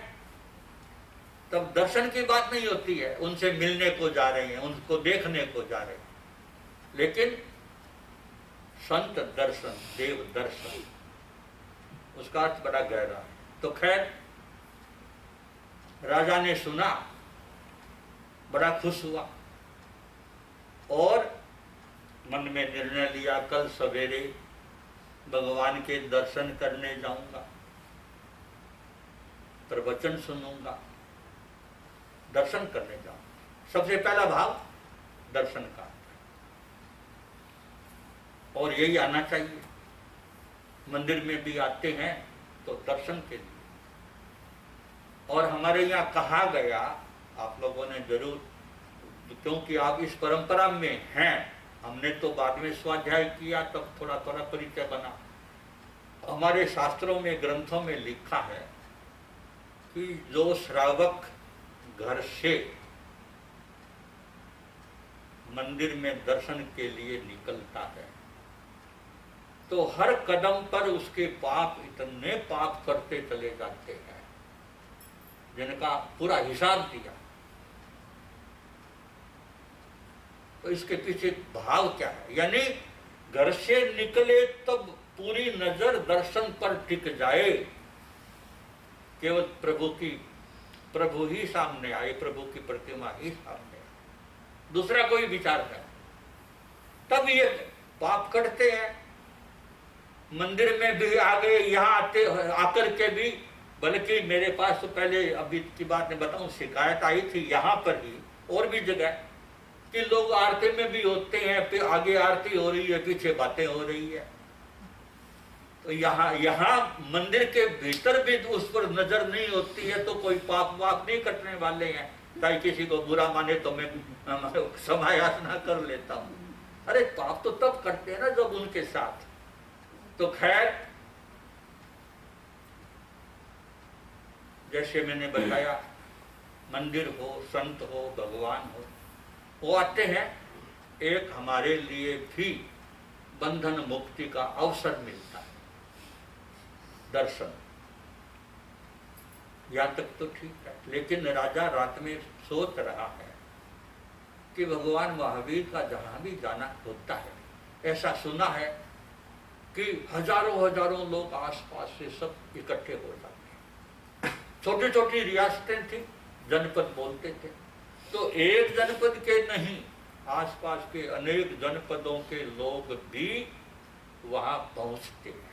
A: तब दर्शन की बात नहीं होती है, उनसे मिलने को जा रहे हैं, उनको देखने को जा रहे हैं। लेकिन संत दर्शन, देव दर्शन, उसका अर्थ बड़ा गहरा है। तो खैर राजा ने सुना, बड़ा खुश हुआ और मन में निर्णय लिया, कल सवेरे भगवान के दर्शन करने जाऊंगा, प्रवचन सुनूंगा, दर्शन करने जाऊंगा। सबसे पहला भाव दर्शन का, और यही आना चाहिए। मंदिर में भी आते हैं तो दर्शन के लिए। और हमारे यहाँ कहा गया, आप लोगों ने जरूर, क्योंकि आप इस परंपरा में हैं, हमने तो बाद में स्वाध्याय किया तब थोड़ा थोड़ा परिचय बना। हमारे शास्त्रों में, ग्रंथों में लिखा है कि जो श्रावक घर से मंदिर में दर्शन के लिए निकलता है तो हर कदम पर उसके पाप, इतने पाप करते चले जाते हैं जिनका पूरा हिसाब दिया। तो इसके पीछे भाव क्या है? यानी घर से निकले तब पूरी नजर दर्शन पर टिक जाए, केवल प्रभु ही सामने आए, प्रभु की प्रतिमा ही सामने आए, दूसरा कोई विचार है, तब ये पाप करते हैं। मंदिर में भी आ गए, यहाँ आकर के भी, बल्कि मेरे पास तो पहले, अभी की बात मैं बताऊं, शिकायत आई थी यहाँ पर ही और भी जगह कि लोग आरती में भी होते हैं, फिर आगे आरती हो रही है, पीछे बातें हो रही है। तो यहाँ मंदिर के भीतर भी उस पर नजर नहीं होती है तो कोई पाप वाप नहीं कटने वाले हैं। चाहे किसी को बुरा माने तो मैं समायासना कर लेता हूँ। अरे पाप तो तब करते हैं ना जब उनके साथ। तो खैर, जैसे मैंने बताया, मंदिर हो, संत हो, भगवान हो, वो आते हैं, एक हमारे लिए भी बंधन मुक्ति का अवसर मिलता है, दर्शन। यहाँ तक तो ठीक है, लेकिन राजा रात में सोच रहा है कि भगवान महावीर का जहां भी जाना होता है, ऐसा सुना है कि हजारों हजारों लोग आसपास से सब इकट्ठे हो जाते हैं। छोटी छोटी रियासतें थी, जनपद बोलते थे, तो एक जनपद के नहीं, आसपास के अनेक जनपदों के लोग भी वहां पहुंचते हैं।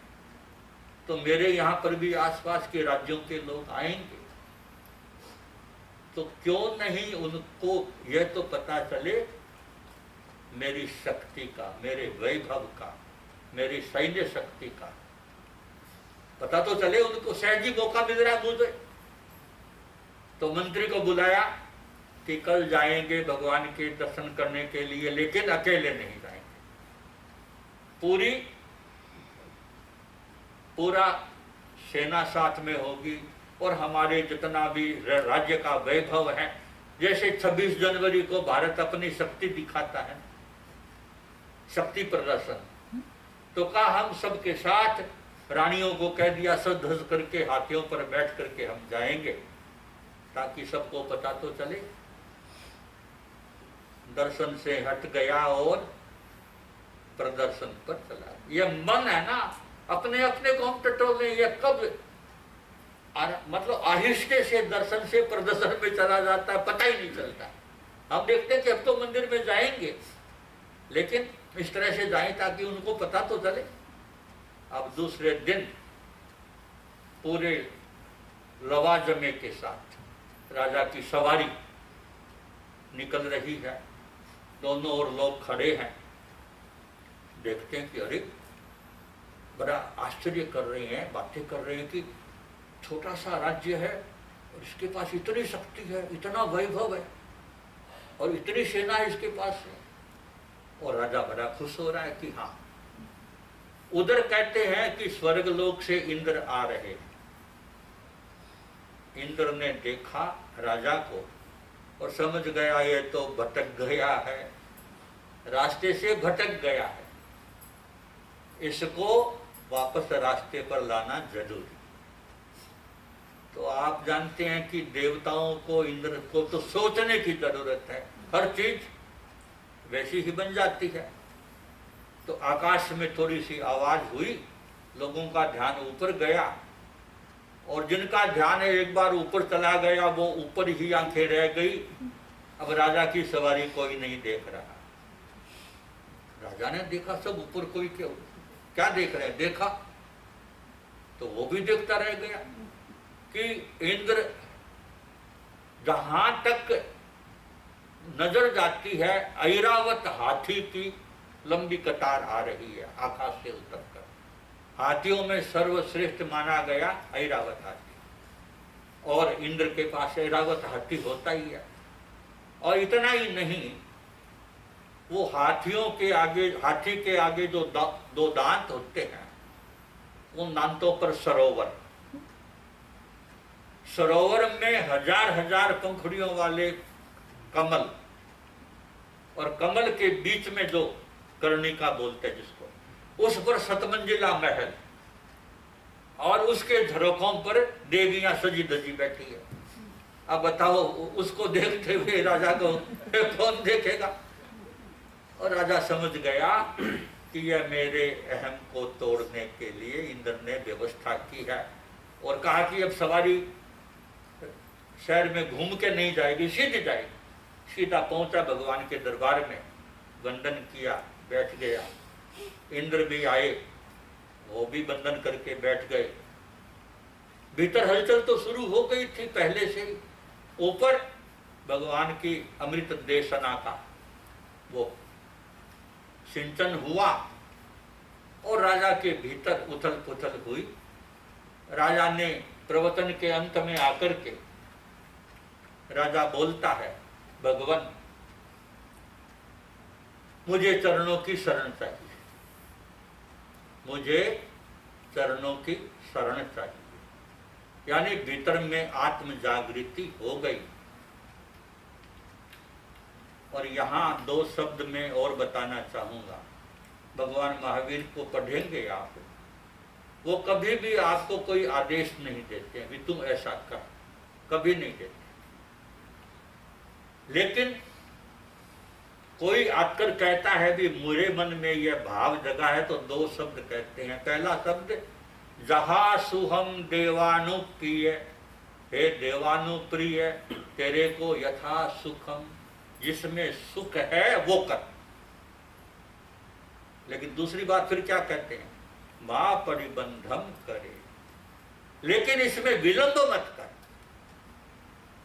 A: तो मेरे यहाँ पर भी आसपास के राज्यों के लोग आएंगे, तो क्यों नहीं उनको यह तो पता चले मेरी शक्ति का, मेरे वैभव का, मेरी सैन्य शक्ति का पता तो चले उनको। सहज ही मौका मिल रहा है मुझे। तो मंत्री को बुलाया कि कल जाएंगे भगवान के दर्शन करने के लिए, लेकिन अकेले नहीं जाएंगे, पूरा सेना साथ में होगी और हमारे जितना भी राज्य का वैभव है, जैसे 26 जनवरी को भारत अपनी शक्ति दिखाता है, शक्ति प्रदर्शन, तो कहा हम सबके साथ, रानियों को कह दिया सज धज करके हाथियों पर बैठ करके हम जाएंगे, ताकि सबको पता तो चले। दर्शन से हट गया और प्रदर्शन पर चला। ये मन है ना, अपने अपने को हम टटोले, ये कब मतलब आहिस्ते से दर्शन से प्रदर्शन में चला जाता है, पता ही नहीं चलता। हम देखते हैं कि अब तो मंदिर में जाएंगे, लेकिन इस तरह से जाएं ताकि उनको पता तो चले। अब दूसरे दिन पूरे लवाजमे के साथ राजा की सवारी निकल रही है, दोनों ओर लोग खड़े हैं। देखते हैं कि अरे बड़ा आश्चर्य कर रहे हैं, बातें कर रहे हैं कि छोटा सा राज्य है और इसके पास इतनी शक्ति है, इतना वैभव है और इतनी सेना इसके पास है। और राजा बड़ा खुश हो रहा है कि हाँ। उधर कहते हैं कि स्वर्ग लोक से इंद्र आ रहे हैं। इंद्र ने देखा राजा को और समझ गया ये तो भटक गया है, रास्ते से भटक गया है, इसको वापस रास्ते पर लाना जरूरी। तो आप जानते हैं कि देवताओं को, इंद्र को तो सोचने की जरूरत है, हर चीज वैसी ही बन जाती है। तो आकाश में थोड़ी सी आवाज हुई, लोगों का ध्यान ऊपर गया, और जिनका ध्यान एक बार ऊपर चला गया वो ऊपर ही आंखें रह गई। अब राजा की सवारी कोई नहीं देख रहा। राजा ने देखा सब ऊपर, कोई क्या देख रहे हैं, देखा तो वो भी देखता रह गया कि इंद्र जहां तक नजर जाती है ऐरावत हाथी की लंबी कतार आ रही है आकाश से उतरकर। हाथियों में सर्वश्रेष्ठ माना गया ऐरावत हाथी, और इंद्र के पास ऐरावत हाथी होता ही है। और इतना ही नहीं, वो हाथियों के आगे, हाथी के आगे जो दो दांत होते हैं, उन दांतों पर सरोवर, सरोवर में हजार हजार पंखुड़ियों वाले कमल, और कमल के बीच में जो कर्णिका बोलते हैं जिसको, उस पर 7 मंजिला महल, और उसके झरोखों पर देवियां सजी धजी बैठी है। अब बताओ, उसको देखते हुए राजा को कौन देखेगा? और राजा समझ गया कि यह मेरे अहम को तोड़ने के लिए इंद्र ने व्यवस्था की है, और कहा कि अब सवारी शहर में घूम के नहीं जाएगी, सीधे जाएगी। सीधा पहुंचा भगवान के दरबार में, वंदन किया, बैठ गया। इंद्र भी आए, वो भी वंदन करके बैठ गए। भीतर हलचल तो शुरू हो गई थी पहले से ही। ऊपर भगवान की अमृत देशना का वो सिंचन हुआ, और राजा के भीतर उथल पुथल हुई। राजा ने प्रवचन के अंत में आकर के राजा बोलता है, भगवान मुझे चरणों की शरण चाहिए, मुझे चरणों की शरण चाहिए। यानी भीतर में आत्म जागृति हो गई। और यहां 2 शब्द में और बताना चाहूंगा। भगवान महावीर को पढ़ेंगे आप, वो कभी भी आपको कोई आदेश नहीं देते कि तुम ऐसा कर, कभी नहीं देते। लेकिन कोई आकर कहता है कि मेरे मन में यह भाव जगा है, तो 2 शब्द कहते हैं। पहला शब्द जहा सुहम देवानुप्रिय, हे देवानुप्रिय तेरे को यथा सुखम, जिसमें सुख है वो कर। लेकिन दूसरी बात फिर क्या कहते हैं, मां परिबंधम करे, लेकिन इसमें विलंब मत कर।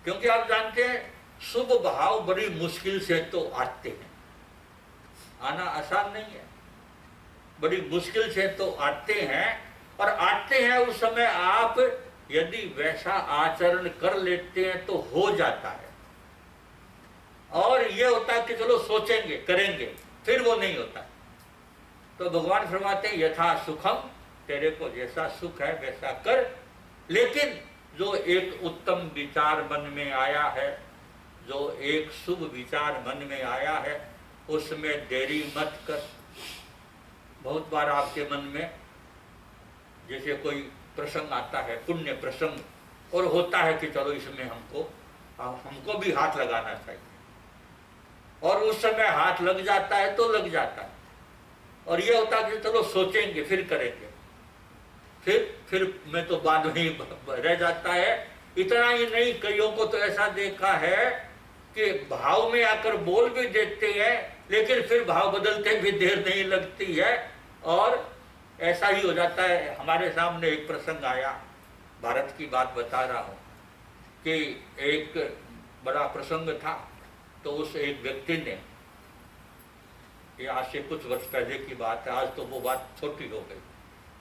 A: क्योंकि आप जानते हैं शुभ भाव बड़ी मुश्किल से तो आते हैं, आना आसान नहीं है, बड़ी मुश्किल से तो आते हैं। और आते हैं उस समय आप यदि वैसा आचरण कर लेते हैं तो हो जाता है। और ये होता है कि चलो सोचेंगे करेंगे, फिर वो नहीं होता। तो भगवान फरमाते हैं यथा सुखम, तेरे को जैसा सुख है वैसा कर। लेकिन जो एक उत्तम विचार मन में आया है, जो एक शुभ विचार मन में आया है, उसमें देरी मत कर। बहुत बार आपके मन में जैसे कोई प्रसंग आता है, पुण्य प्रसंग, और होता है कि चलो इसमें हमको भी हाथ लगाना चाहिए, और उस समय हाथ लग जाता है तो लग जाता है। और ये होता है कि चलो सोचेंगे फिर करेंगे, फिर मैं तो बाद में ही रह जाता है। इतना ही नहीं, कईयों को तो ऐसा देखा है कि भाव में आकर बोल भी देते हैं, लेकिन फिर भाव बदलते भी देर नहीं लगती है, और ऐसा ही हो जाता है। हमारे सामने एक प्रसंग आया, भारत की बात बता रहा हूँ, कि एक बड़ा प्रसंग था। तो उस एक व्यक्ति ने, ये आज से कुछ वर्ष पहले की बात है, आज तो वो बात छोटी हो गई,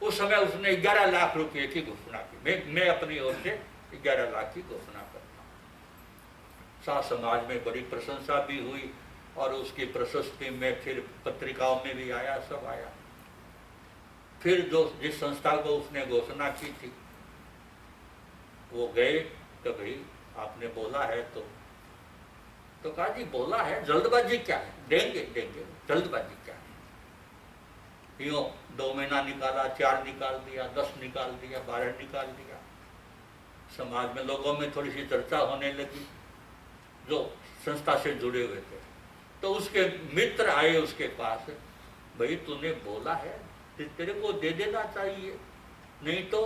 A: उस समय उसने 11 लाख रुपए की घोषणा की। मैं अपनी ओर से 11 लाख की घोषणा करता हूँ। साथ समाज में बड़ी प्रशंसा भी हुई, और उसकी प्रशस्ति में फिर पत्रिकाओं में भी आया, सब आया। फिर जिस संस्था को उसने घोषणा की थी, वो गए, तो भाई आपने बोला है तो कहा जी बोला है, जल्दबाजी क्या है, देंगे देंगे, जल्दबाजी क्या है। यूं 2 महीना निकाला, 4 निकाल दिया, 10 निकाल दिया, 12 निकाल दिया। समाज में लोगों में थोड़ी सी चर्चा होने लगी, जो संस्था से जुड़े हुए थे। तो उसके मित्र आए उसके पास, भाई तूने बोला है तेरे को दे देना चाहिए, नहीं तो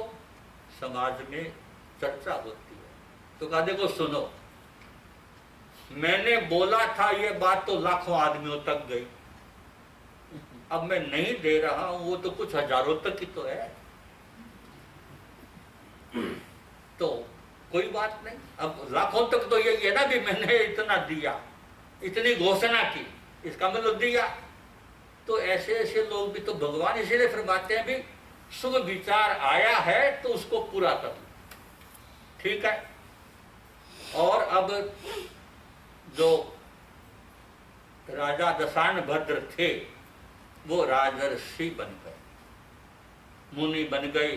A: समाज में चर्चा होती है। तो कहा देखो सुनो, मैंने बोला था ये बात तो लाखों आदमियों तक गई, अब मैं नहीं दे रहा हूं, वो तो कुछ हजारों तक की तो है, तो कोई बात नहीं। अब लाखों तक तो यही है ना भी मैंने इतना दिया, इतनी घोषणा की, इसका मतलब दिया। तो ऐसे ऐसे लोग भी तो भगवान इसीलिए फरमाते हैं भी शुभ विचार आया है तो उसको पूरा कर लो, ठीक है। और अब जो राजा दशान भद्र थे वो राजर्षि बन गए, मुनि बन गए,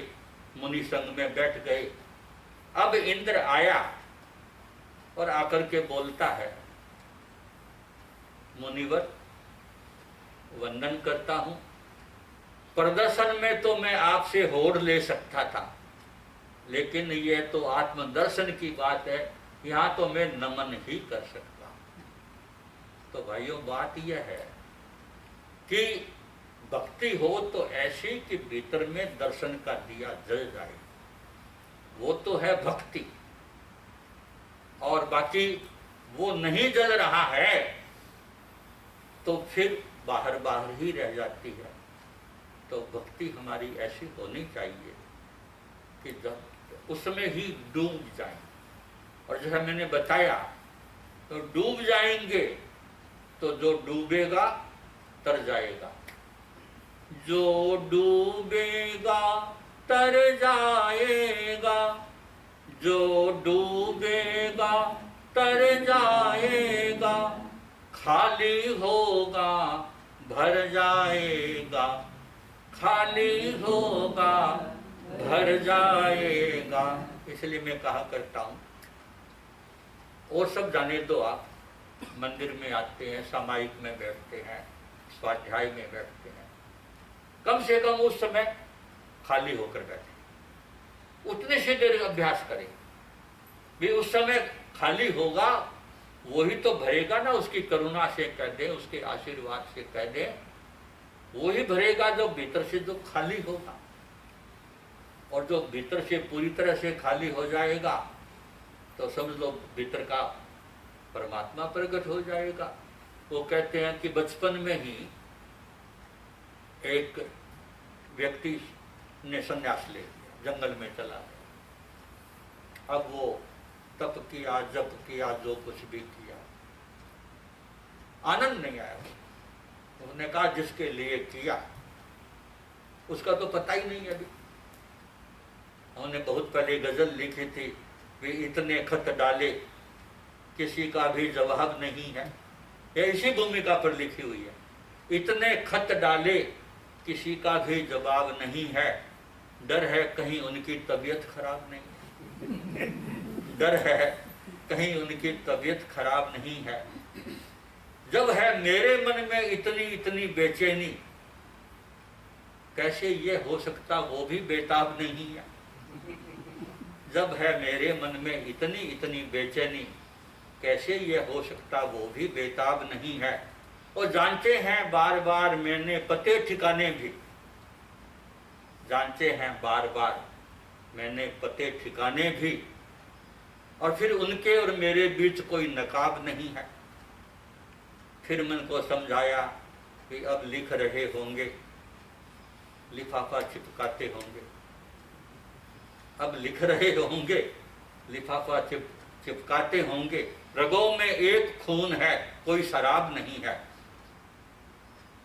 A: मुनि संग में बैठ गए। अब इंद्र आया और आकर के बोलता है, मुनिवर वंदन करता हूं, प्रदर्शन में तो मैं आपसे होड़ ले सकता था, लेकिन यह तो आत्मदर्शन की बात है, यहां तो मैं नमन ही कर सकता हूं। तो भाइयों बात यह है कि भक्ति हो तो ऐसी कि भीतर में दर्शन का दिया जल जाए, वो तो है भक्ति। और बाकी वो नहीं जल रहा है तो फिर बाहर बाहर ही रह जाती है। तो भक्ति हमारी ऐसी होनी चाहिए कि जब उसमें ही डूब जाए। और जैसा मैंने बताया, तो डूब जाएंगे तो जो डूबेगा तर जाएगा, जो डूबेगा तर जाएगा, जो डूबेगा तर जाएगा, खाली होगा भर जाएगा, खाली होगा भर जाएगा। इसलिए मैं कहा करता हूं, और सब जाने दो, आप मंदिर में आते हैं, सामायिक में बैठते हैं, स्वाध्याय में बैठते हैं, कम से कम उस समय खाली होकर बैठे, उतने से देर अभ्यास करें भी। उस समय खाली होगा वही तो भरेगा ना, उसकी करुणा से कह दे, उसके आशीर्वाद से कह दे, वही भरेगा जो भीतर से जो खाली होगा। और जो भीतर से पूरी तरह से खाली हो जाएगा तो समझ लो भीतर का परमात्मा प्रकट हो जाएगा। वो कहते हैं कि बचपन में ही एक व्यक्ति ने संन्यास ले लिया, जंगल में चला गया। अब वो तप किया, जप किया, जो कुछ भी किया, आनंद नहीं आया। उन्होंने कहा जिसके लिए किया उसका तो पता ही नहीं अभी। उन्होंने बहुत पहले गजल लिखी थी, वे इतने खत डाले किसी का भी जवाब नहीं है। ये इसी भूमिका पर लिखी हुई है, इतने खत डाले किसी का भी जवाब नहीं है, डर है कहीं उनकी तबीयत खराब नहीं, डर है कहीं उनकी तबीयत खराब नहीं है। जब है मेरे मन में इतनी इतनी बेचैनी, कैसे ये हो सकता वो भी बेताब नहीं है। जब है मेरे मन में इतनी इतनी बेचैनी, कैसे ये हो सकता वो भी बेताब नहीं है। और जानते हैं बार बार मैंने पते ठिकाने भी, जानते हैं बार बार मैंने पते ठिकाने भी, और फिर उनके और मेरे बीच कोई नकाब नहीं है। फिर मन को समझाया कि अब लिख रहे होंगे, लिफाफा चिपकाते होंगे, अब लिख रहे होंगे, लिफाफा चिपकाते होंगे। रगों में एक खून है, कोई शराब नहीं है।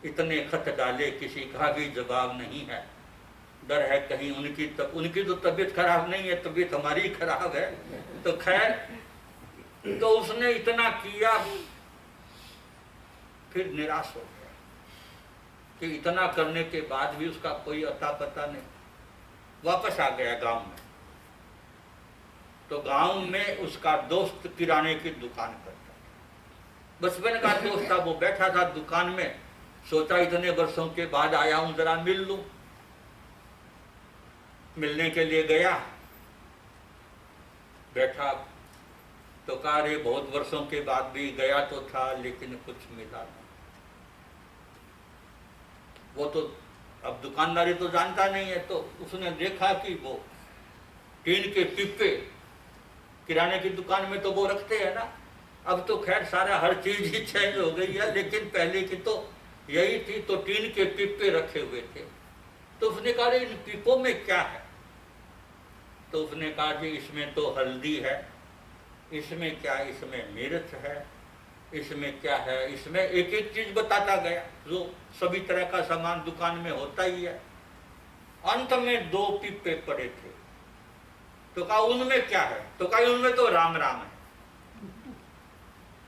A: इतने खत डाले किसी का भी जवाब नहीं है, डर है कहीं उनकी तो तबीयत खराब नहीं है, तबीयत हमारी खराब है। तो खैर, तो उसने इतना किया, फिर निराश हो गया कि इतना करने के बाद भी उसका कोई अता पता नहीं। वापस आ गया गांव में। तो गांव में उसका दोस्त किराने की दुकान करता था, बचपन का दोस्त था। वो बैठा था दुकान में, सोचा इतने वर्षों के बाद आया हूं, जरा मिल लूं। मिलने के लिए गया बैठा तो कहा रे बहुत वर्षों के बाद भी गया तो था लेकिन कुछ मिला नहीं। वो तो अब दुकानदारी तो जानता नहीं है, तो उसने देखा कि वो टीन के पिप्पे किराने की दुकान में तो वो रखते हैं ना। अब तो खैर सारा हर चीज ही चेंज हो गई है, लेकिन पहले की तो यही थी। तो टीन के पिप्पे रखे हुए थे। तो उसने कहा इन पिप्पों में क्या है? तो उसने कहा कि इसमें तो हल्दी है, इसमें क्या, इसमें मिर्च है, इसमें क्या है, इसमें एक एक चीज बताता गया जो सभी तरह का सामान दुकान में होता ही है। अंत में 2 पिप्पे पड़े थे। तो कहा उनमें क्या है? तो कहा उनमें तो राम राम है।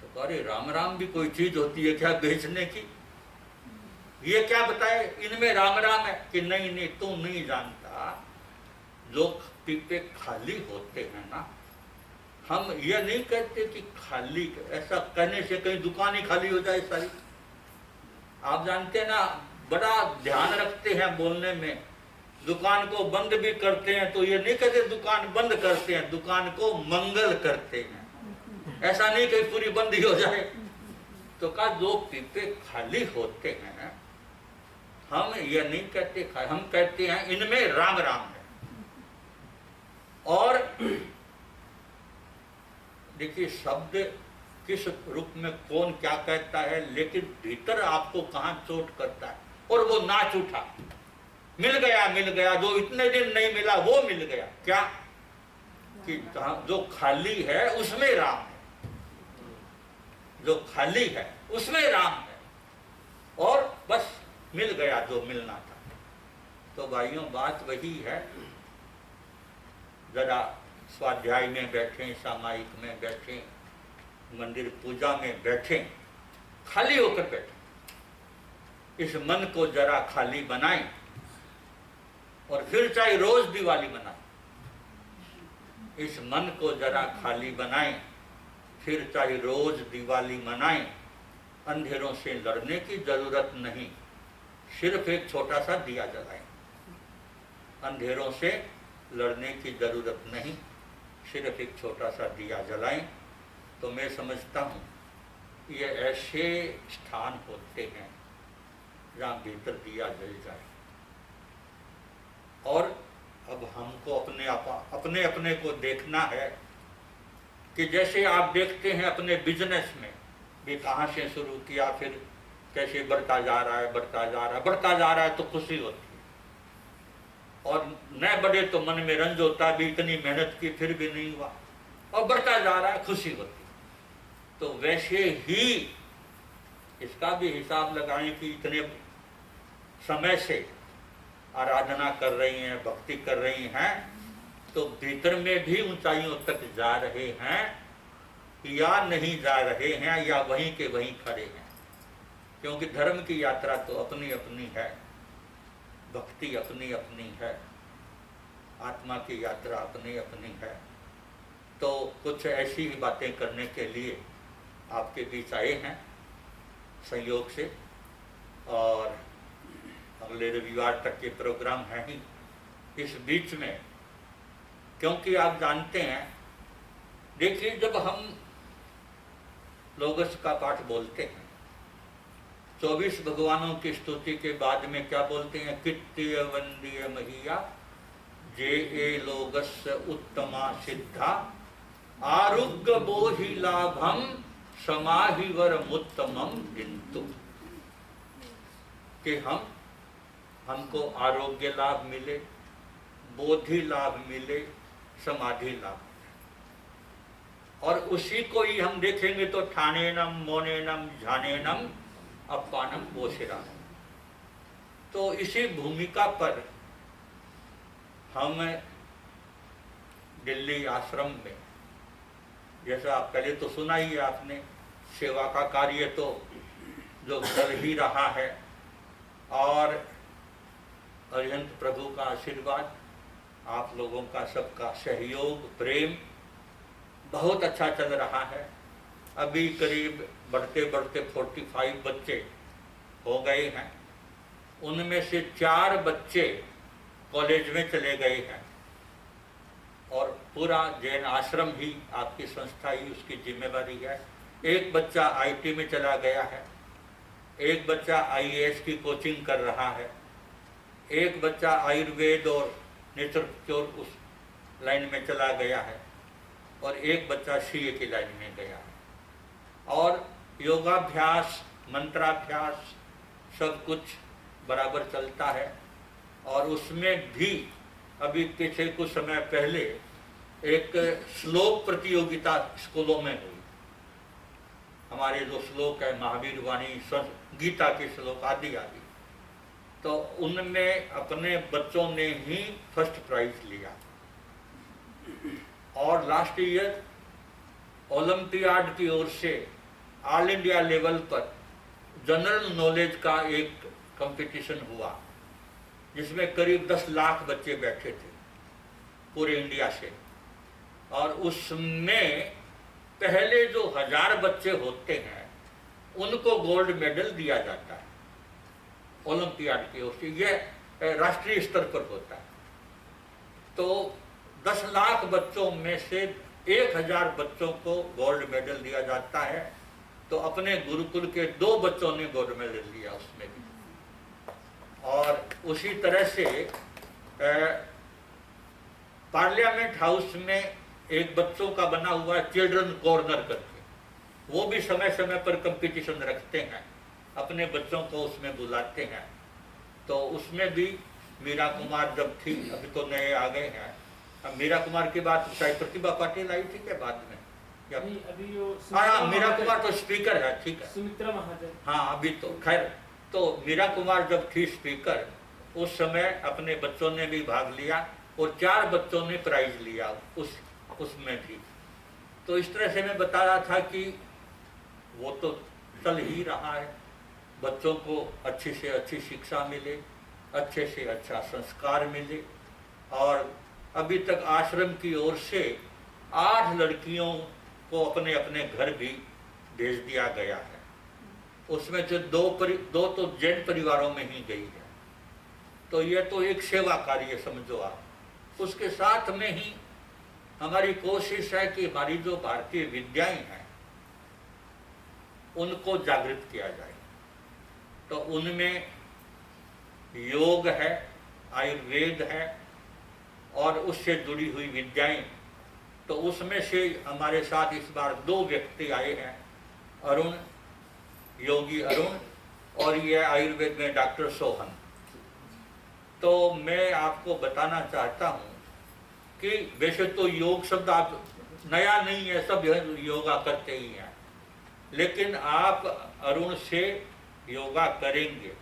A: तो कहा अरे राम राम भी कोई चीज होती है क्या बेचने की? ये क्या बताए इनमें राम राम है? कि नहीं नहीं तू नहीं जानता, जो पिप्पे खाली होते हैं ना, हम ये नहीं कहते कि खाली, ऐसा कहने से कहीं दुकान ही खाली हो जाए सारी। आप जानते हैं ना, बड़ा ध्यान रखते हैं बोलने में। दुकान को बंद भी करते हैं तो ये नहीं कहते दुकान बंद करते हैं, दुकान को मंगल करते हैं। ऐसा नहीं कि पूरी बंद ही हो जाए। तो कहा जो पिप्पे खाली होते हैं हम ये नहीं कहते, हम कहते हैं इनमें राम राम है। और देखिए शब्द किस रूप में कौन क्या कहता है, लेकिन भीतर आपको कहां चोट करता है। और वो नाच उठा, मिल गया, जो इतने दिन नहीं मिला वो मिल गया। क्या कि जो खाली है उसमें राम है, जो खाली है उसमें राम है, और बस मिल गया जो मिलना था। तो भाइयों बात वही है, जरा स्वाध्याय में बैठें, सामायिक में बैठें, मंदिर पूजा में बैठें, खाली होकर बैठें। इस मन को जरा खाली बनाएं और फिर चाहे रोज दिवाली मनाएं। इस मन को जरा खाली बनाएं, फिर चाहे रोज दिवाली मनाएं। अंधेरों से लड़ने की जरूरत नहीं, सिर्फ एक छोटा सा दिया जलाएं। अंधेरों से लड़ने की जरूरत नहीं, सिर्फ एक छोटा सा दिया जलाएं। तो मैं समझता हूँ ये ऐसे स्थान होते हैं जहाँ भीतर दिया जल जाए। और अब हमको अपने अपने को देखना है कि जैसे आप देखते हैं अपने बिजनेस में भी, कहाँ से शुरू किया, फिर कैसे बढ़ता जा रहा है, तो खुशी होती है। और न बढ़े तो मन में रंज होता, भी इतनी मेहनत की फिर भी नहीं हुआ, और बढ़ता जा रहा है, खुशी होती है। तो वैसे ही इसका भी हिसाब लगाएं कि इतने समय से आराधना कर रही हैं, भक्ति कर रही हैं, तो भीतर में भी ऊंचाइयों तक जा रहे हैं या नहीं जा रहे हैं, या वहीं के वहीं खड़े हैं। क्योंकि धर्म की यात्रा तो अपनी अपनी है, भक्ति अपनी अपनी है, आत्मा की यात्रा अपनी अपनी है। तो कुछ ऐसी ही बातें करने के लिए आपके बीच आए हैं संयोग से, और अगले रविवार तक के प्रोग्राम है ही। इस बीच में, क्योंकि आप जानते हैं, देखिए जब हम लोगस का पाठ बोलते हैं, 24 भगवानों की स्तुति के बाद में क्या बोलते हैं? कित्तीय वंदीय महिया जे ए लोगस उत्तमा सिद्धा आरोग्य बोहि लाभम समाहिवर मुत्तमम किंतु, कि हमको आरोग्य लाभ मिले, बोधि लाभ मिले, समाधि लाभ, और उसी को ही हम देखेंगे तो ठानेनम मोनेनम झानेनम अपानम पोषिरा। तो इसी भूमिका पर हम दिल्ली आश्रम में, जैसा पहले तो सुना ही है आपने, सेवा का कार्य तो जो चल ही रहा है, और अरिहंत प्रभु का आशीर्वाद, आप लोगों का सबका सहयोग, प्रेम बहुत अच्छा चल रहा है। अभी करीब बढ़ते बढ़ते 45 बच्चे हो गए हैं। उनमें से 4 बच्चे कॉलेज में चले गए हैं, और पूरा जैन आश्रम ही, आपकी संस्था ही उसकी जिम्मेवारी है। एक बच्चा आईटी में चला गया है, एक बच्चा आईएएस की कोचिंग कर रहा है, एक बच्चा आयुर्वेद और नेचर उस लाइन में चला गया है, और एक बच्चा सीए की लाइन में गया है। और योगाभ्यास, मंत्राभ्यास सब कुछ बराबर चलता है। और उसमें भी अभी पिछले कुछ समय पहले एक श्लोक प्रतियोगिता स्कूलों में हुई। हमारे जो श्लोक है, महावीर वाणी, गीता के श्लोक आदि आदि, तो उनमें अपने बच्चों ने ही फर्स्ट प्राइज लिया। और लास्ट ईयर ओलंपियाड की ओर से ऑल इंडिया लेवल पर जनरल नॉलेज का एक कंपटीशन हुआ, जिसमें करीब 10 लाख बच्चे बैठे थे पूरे इंडिया से। और उसमें पहले जो 1000 बच्चे होते हैं उनको गोल्ड मेडल दिया जाता है ओलंपियाड की ओर से। यह राष्ट्रीय स्तर पर होता है। तो 10 लाख बच्चों में से 1000 बच्चों को गोल्ड मेडल दिया जाता है। तो अपने गुरुकुल के 2 बच्चों ने गोल्ड मेडल लिया उसमें भी। और उसी तरह से पार्लियामेंट हाउस में एक बच्चों का बना हुआ चिल्ड्रन कॉर्नर करके, वो भी समय समय पर कंपटीशन रखते हैं, अपने बच्चों को उसमें बुलाते हैं। तो उसमें भी मीरा कुमार जब थी, अभी तो नए आ गए हैं, अब मीरा कुमार की बात शायद प्रतिभा पाटिल आई थी क्या बाद में?
C: अभी वो
A: हाँ, मीरा कुमार तो स्पीकर है, ठीक है,
C: सुमित्रा महाजन।
A: हाँ अभी तो खैर। तो मीरा कुमार जब थी स्पीकर, उस समय अपने बच्चों ने भी भाग लिया और 4 बच्चों ने प्राइज लिया उसमें भी। तो इस तरह से मैं बता रहा था कि वो तो चल ही रहा है, बच्चों को अच्छी से अच्छी शिक्षा मिले, अच्छे से अच्छा संस्कार मिले। और अभी तक आश्रम की ओर से 8 लड़कियों को अपने अपने घर भी भेज दिया गया है। उसमें से 2 तो जैन परिवारों में ही गई है। तो यह तो एक सेवा कार्य समझो आप। उसके साथ में ही हमारी कोशिश है कि हमारी जो भारतीय विद्याएं हैं उनको जागृत किया जाए। तो उनमें योग है, आयुर्वेद है और उससे जुड़ी हुई विद्याएं। तो उसमें से हमारे साथ इस बार 2 व्यक्ति आए हैं, अरुण, योगी अरुण, और ये आयुर्वेद में डॉक्टर सोहन। तो मैं आपको बताना चाहता हूँ कि वैसे तो योग शब्द आप नया नहीं है, सब योगा करते ही हैं, लेकिन आप अरुण से योगा करेंगे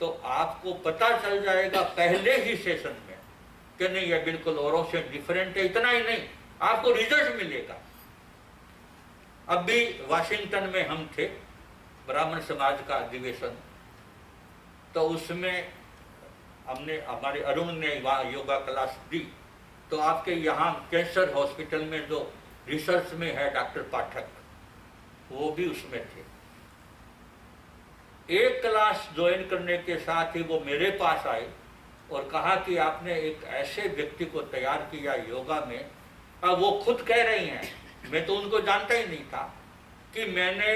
A: तो आपको पता चल जाएगा पहले ही सेशन में कि नहीं ये बिल्कुल औरों से डिफरेंट है। इतना ही नहीं, आपको रिजल्ट मिलेगा। अभी वाशिंगटन में हम थे, ब्राह्मण समाज का अधिवेशन, तो उसमें हमारे अरुण ने वहाँ योगा क्लास दी। तो आपके यहाँ कैंसर हॉस्पिटल में जो रिसर्च में है डॉक्टर पाठक, वो भी उसमें थे। एक क्लास ज्वाइन करने के साथ ही वो मेरे पास आए और कहा कि आपने एक ऐसे व्यक्ति को तैयार किया योगा में। अब वो खुद कह रही हैं, मैं तो उनको जानता ही नहीं था, कि मैंने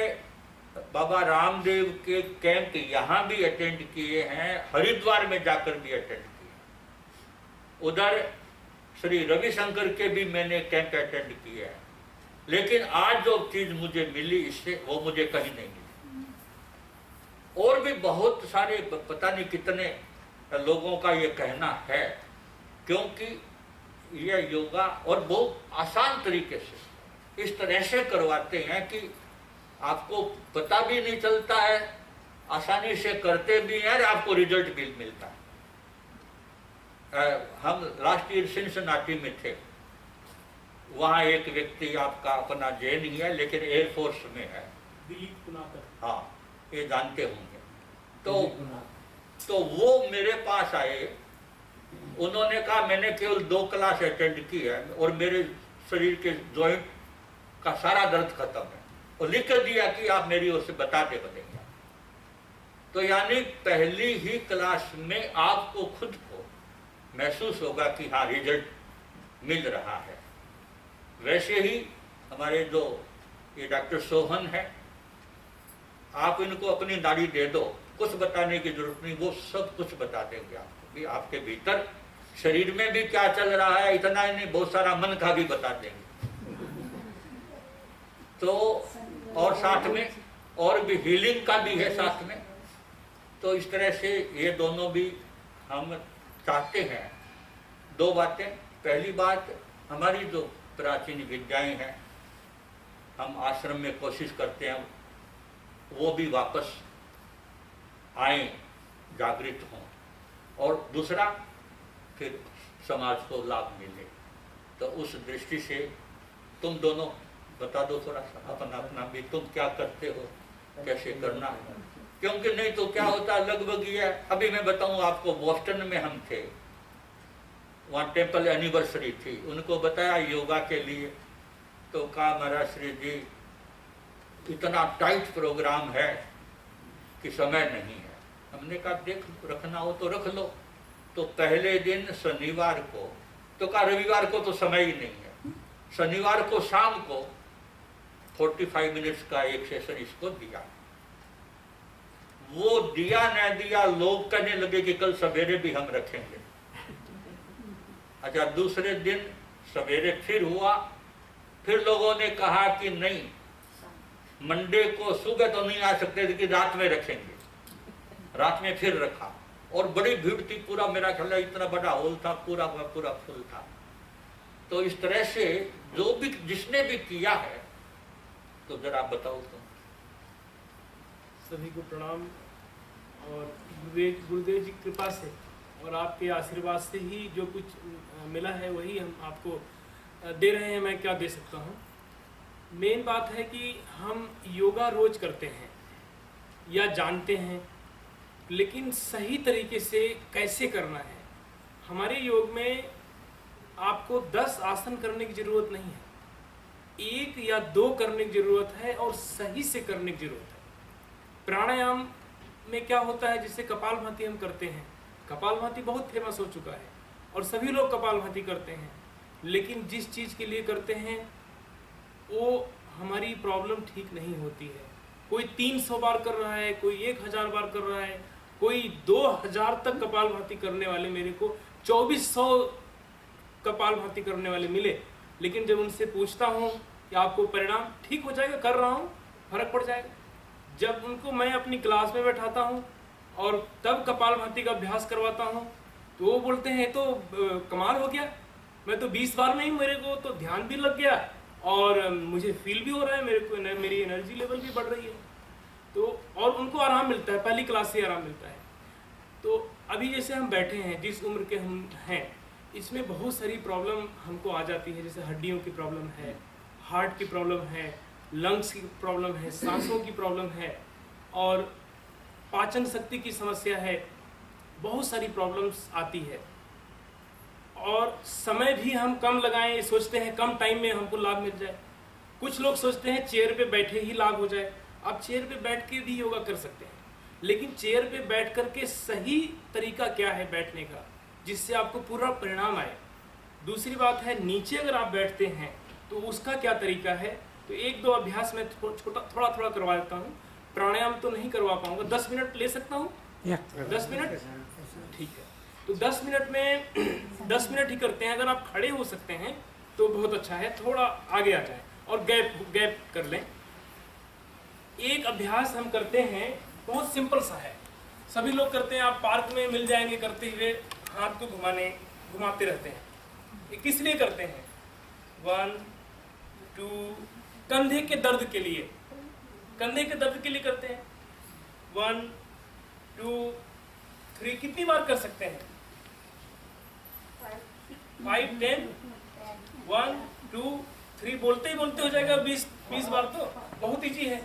A: बाबा रामदेव के कैंप यहाँ भी अटेंड किए हैं, हरिद्वार में जाकर भी अटेंड किए, उधर श्री रविशंकर के भी मैंने कैंप अटेंड किए हैं, लेकिन आज जो चीज मुझे मिली इससे, वो मुझे कहीं नहीं मिली। और भी बहुत सारे पता नहीं कितने लोगों का ये कहना है, क्योंकि यह योगा और बहुत आसान तरीके से इस तरह से करवाते हैं कि आपको पता भी नहीं चलता है, आसानी से करते भी हैं और आपको रिजल्ट भी मिलता है। हम लास्ट ईयर सिंसिनाटी में थे, वहाँ एक व्यक्ति आपका अपना जैन ही है लेकिन एयरफोर्स में है,
C: दिलीप कुनाकर,
A: हाँ ये जानते होंगे। तो वो मेरे पास आए, उन्होंने कहा मैंने केवल 2 क्लास अटेंड की है और मेरे शरीर के जॉइंट का सारा दर्द खत्म है, और लिख कर दिया कि आप मेरी ओर से बताते बनेंगे। तो यानी पहली ही क्लास में आपको खुद को महसूस होगा कि हाँ रिजल्ट मिल रहा है। वैसे ही हमारे जो ये डॉक्टर सोहन है, आप इनको अपनी नाड़ी दे दो, कुछ बताने की जरूरत नहीं, वो सब कुछ बता देंगे आपको भी आपके भीतर शरीर में भी क्या चल रहा है। इतना ही नहीं, बहुत सारा मन का भी बता देंगे। तो और साथ में और भी हीलिंग का भी है साथ में। तो इस तरह से ये दोनों भी हम चाहते हैं। दो बातें, पहली बात हमारी जो प्राचीन विद्याएं हैं, हम आश्रम में कोशिश करते हैं वो भी वापस आए, जागृत हों, और दूसरा फिर समाज को लाभ मिले। तो उस दृष्टि से तुम दोनों बता दो थोड़ा सा अपना अपना भी, तुम क्या करते हो, कैसे करना है। क्योंकि नहीं तो क्या होता लगभग ये, अभी मैं बताऊं आपको, बोस्टन में हम थे, वहाँ टेम्पल एनिवर्सरी थी, उनको बताया योगा के लिए, तो कहा महाराज श्री जी इतना टाइट प्रोग्राम है कि समय नहीं है। हमने कहा देख रखना हो तो रख लो। तो पहले दिन शनिवार को, तो कहा रविवार को तो समय ही नहीं है, शनिवार को शाम को 45 मिनट्स का एक सेशन इसको दिया। वो दिया न दिया, लोग कहने लगे कि कल सवेरे भी हम रखेंगे। अच्छा, दूसरे दिन सवेरे फिर हुआ, फिर लोगों ने कहा कि नहीं, मंडे को सुबह तो नहीं आ सकते, लेकिन रात में रखेंगे। रात में फिर रखा, और बड़ी भीड़ थी, पूरा मेरा ख्याल है इतना बड़ा हॉल था, पूरा पूरा फुल था। तो इस तरह से जो भी जिसने भी किया है, तो जरा बताओ तुम।
C: सभी को प्रणाम। और गुरुदेव जी की कृपा से और आपके आशीर्वाद से ही जो कुछ मिला है वही हम आपको दे रहे हैं। मैं क्या दे सकता हूँ। मेन बात है कि हम योगा रोज करते हैं या जानते हैं, लेकिन सही तरीके से कैसे करना है। हमारे योग में आपको 10 आसन करने की ज़रूरत नहीं है, 1 या 2 करने की ज़रूरत है, और सही से करने की ज़रूरत है। प्राणायाम में क्या होता है, जिससे कपालभाति हम करते हैं, कपालभाति बहुत फेमस हो चुका है और सभी लोग कपालभाति करते हैं, लेकिन जिस चीज़ के लिए करते हैं वो हमारी प्रॉब्लम ठीक नहीं होती है। कोई 300 बार कर रहा है, कोई 1000 बार कर रहा है, कोई 2000 तक कपालभाति करने वाले मेरे को 2400 कपालभाति करने वाले मिले। लेकिन जब उनसे पूछता हूँ कि आपको परिणाम ठीक हो जाएगा, कर रहा हूँ, फर्क पड़ जाएगा, जब उनको मैं अपनी क्लास में बैठाता हूँ और तब कपालभाति का अभ्यास करवाता हूँ, तो वो बोलते हैं तो कमाल हो गया, मैं तो 20 बार में ही मेरे को तो ध्यान भी लग गया और मुझे फील भी हो रहा है, मेरे को मेरी एनर्जी लेवल भी बढ़ रही है। तो और उनको आराम मिलता है, पहली क्लास से आराम मिलता है। तो अभी जैसे हम बैठे हैं, जिस उम्र के हम हैं, इसमें बहुत सारी प्रॉब्लम हमको आ जाती है। जैसे हड्डियों की प्रॉब्लम है, हार्ट की प्रॉब्लम है, लंग्स की प्रॉब्लम है, सांसों की प्रॉब्लम है, और पाचन शक्ति की समस्या है, बहुत सारी प्रॉब्लम्स आती है। और समय भी हम कम लगाएं, सोचते हैं कम टाइम में हमको लाभ मिल जाए। कुछ लोग सोचते हैं चेयर पे बैठे ही लाभ हो जाए। आप चेयर पे बैठ के भी योगा कर सकते हैं, लेकिन चेयर पे बैठ करके सही तरीका क्या है बैठने का, जिससे आपको पूरा परिणाम आए। दूसरी बात है, नीचे अगर आप बैठते हैं तो उसका क्या तरीका है। तो 1-2 अभ्यास में थोड़ा थोड़ा करवा देता हूँ। प्राणायाम तो नहीं करवा पाऊंगा, 10 मिनट ले सकता हूँ, 10 मिनट ठीक है। तो 10 मिनट में 10 मिनट ही करते हैं। अगर आप खड़े हो सकते हैं तो बहुत अच्छा है, थोड़ा आगे आ जाए और गैप कर लें। एक अभ्यास हम करते हैं, बहुत सिंपल सा है, सभी लोग करते हैं, आप पार्क में मिल जाएंगे करते हुए, हाथ को घुमाते रहते हैं। ये किस लिए करते हैं? 1 2, कंधे के दर्द के लिए, कंधे के दर्द के लिए करते हैं। 1 2 3, कितनी बार कर सकते हैं? 5 10, 1 2 3 बोलते ही बोलते हो जाएगा 20 बार। तो बहुत ईजी है।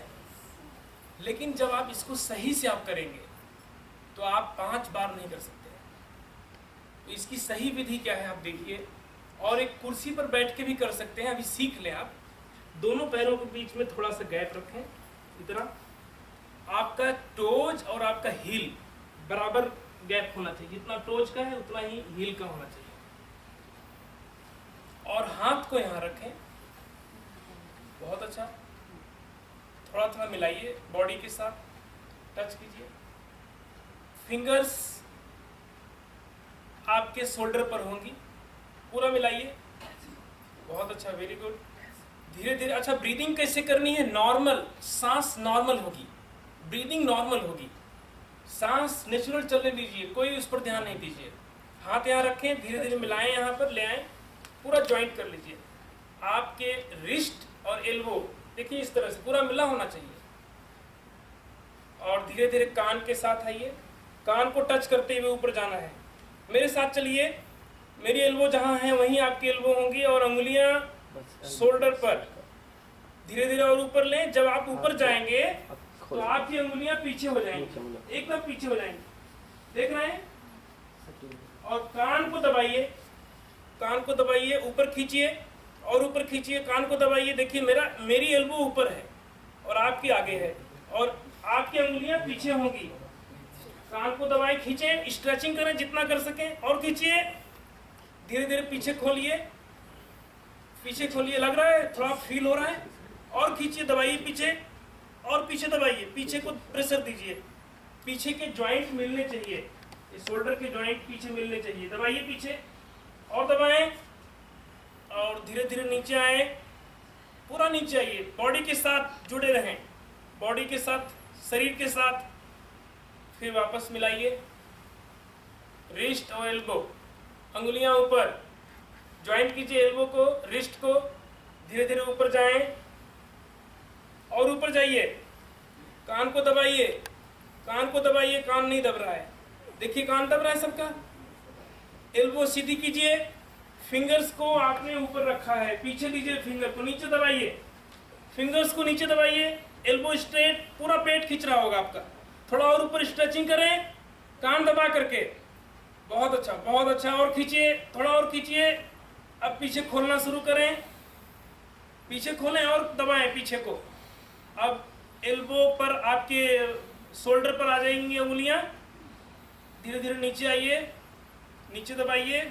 C: लेकिन जब आप इसको सही से आप करेंगे तो आप 5 बार नहीं कर सकते। तो इसकी सही विधि क्या है आप देखिए। और एक कुर्सी पर बैठ के भी कर सकते हैं, अभी सीख लें आप। दोनों पैरों के बीच में थोड़ा सा गैप रखें, इतना। आपका टोज और आपका हील बराबर गैप होना चाहिए, जितना टोज का है उतना ही हील का होना चाहिए। और हाथ को यहाँ रखें, बहुत अच्छा, थोड़ा थोड़ा मिलाइए बॉडी के साथ, टच कीजिए। फिंगर्स आपके शोल्डर पर होंगी, पूरा मिलाइए, बहुत अच्छा, वेरी गुड। धीरे धीरे, अच्छा ब्रीदिंग कैसे करनी है? नॉर्मल, सांस नॉर्मल होगी, ब्रीदिंग नॉर्मल होगी, सांस नेचुरल चलने दीजिए, कोई उस पर ध्यान नहीं दीजिए। हाथ यहाँ रखें, धीरे धीरे मिलाएं, यहाँ पर ले आएं, पूरा ज्वाइंट कर लीजिए। आपके रिस्ट और एल्बो देखिए इस तरह से पूरा मिला होना चाहिए। और धीरे धीरे कान के साथ आइए, कान को टच करते हुए ऊपर जाना है। मेरे साथ चलिए, मेरी एल्बो जहाँ है वहीं आपकी एल्बो होंगी और उंगलियां शोल्डर पर, धीरे धीरे और ऊपर लें। जब आप ऊपर जाएंगे तो आपकी उंगलियां पीछे हो जाएंगी, एकदम पीछे हो जाएंगी, देख रहे हैं? और कान को दबाइए, कान को दबाइए, ऊपर खींचिए और ऊपर खींचिए, कान को दबाइए। देखिए मेरी एल्बो ऊपर है और आपकी आगे है और आपकी उंगलियां पीछे होंगी। कान को दबाएं, खींचें, स्ट्रेचिंग करें जितना कर सकें और खींचिए, धीरे धीरे पीछे खोलिए, पीछे खोलिए, लग रहा है थोड़ा फील हो रहा है, और खींचिए, दबाइए पीछे और पीछे दबाइए, पीछे को प्रेशर दीजिए, पीछे के जॉइंट मिलने चाहिए, शोल्डर के जॉइंट पीछे मिलने चाहिए, दबाइए पीछे और दबाएं और धीरे धीरे नीचे आए, पूरा नीचे आइए, बॉडी के साथ जुड़े रहें, बॉडी के साथ, शरीर के साथ। फिर वापस मिलाइए, रिस्ट और एल्बो, अंगुलियां ऊपर, ज्वाइंट कीजिए एल्बो को, रिस्ट को, धीरे धीरे ऊपर जाएं और ऊपर जाइए, कान को दबाइए, कान को दबाइए, कान नहीं दब रहा है, देखिए कान दब रहा है सबका। एल्बो सीधी कीजिए, फिंगर्स को आपने ऊपर रखा है, पीछे लीजिए, फिंगर को नीचे दबाइए, फिंगर्स को नीचे दबाइए, एल्बो स्ट्रेट, पूरा पेट खींच रहा होगा आपका, थोड़ा और ऊपर स्ट्रेचिंग करें, कान दबा करके, बहुत अच्छा, बहुत अच्छा, और खींचिए, थोड़ा और खींचिए। अब पीछे खोलना शुरू करें, पीछे खोलें और दबाएं पीछे को। अब एल्बो पर, आपके शोल्डर पर आ जाएंगी उंगलियां, धीरे धीरे नीचे आइए, नीचे दबाइए।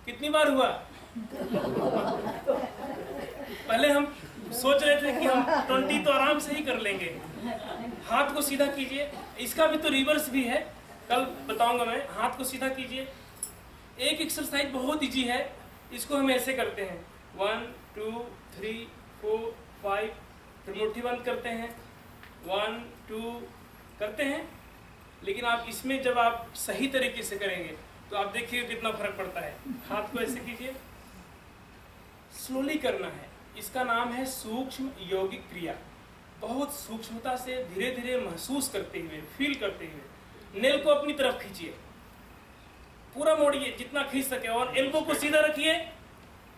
C: कितनी बार हुआ? पहले हम सोच रहे थे कि हम 20 तो आराम से ही कर लेंगे। हाथ को सीधा कीजिए, इसका भी तो रिवर्स भी है, कल बताऊंगा मैं। हाथ को सीधा कीजिए। एक एक्सरसाइज बहुत इजी है, इसको हम ऐसे करते हैं, 1 2 3 4 5, फिर मुट्ठी बंद करते हैं, 1 2 करते हैं। लेकिन आप इसमें जब आप सही तरीके से करेंगे तो आप देखिए कितना फर्क पड़ता है। हाथ को ऐसे कीजिए, स्लोली करना है, इसका नाम है सूक्ष्म यौगिक क्रिया। बहुत सूक्ष्मता से धीरे धीरे महसूस करते हुए, फील करते हुए, नेल को अपनी तरफ खींचिए, पूरा मोड़िए जितना खींच सके, और एल्बो को सीधा रखिए,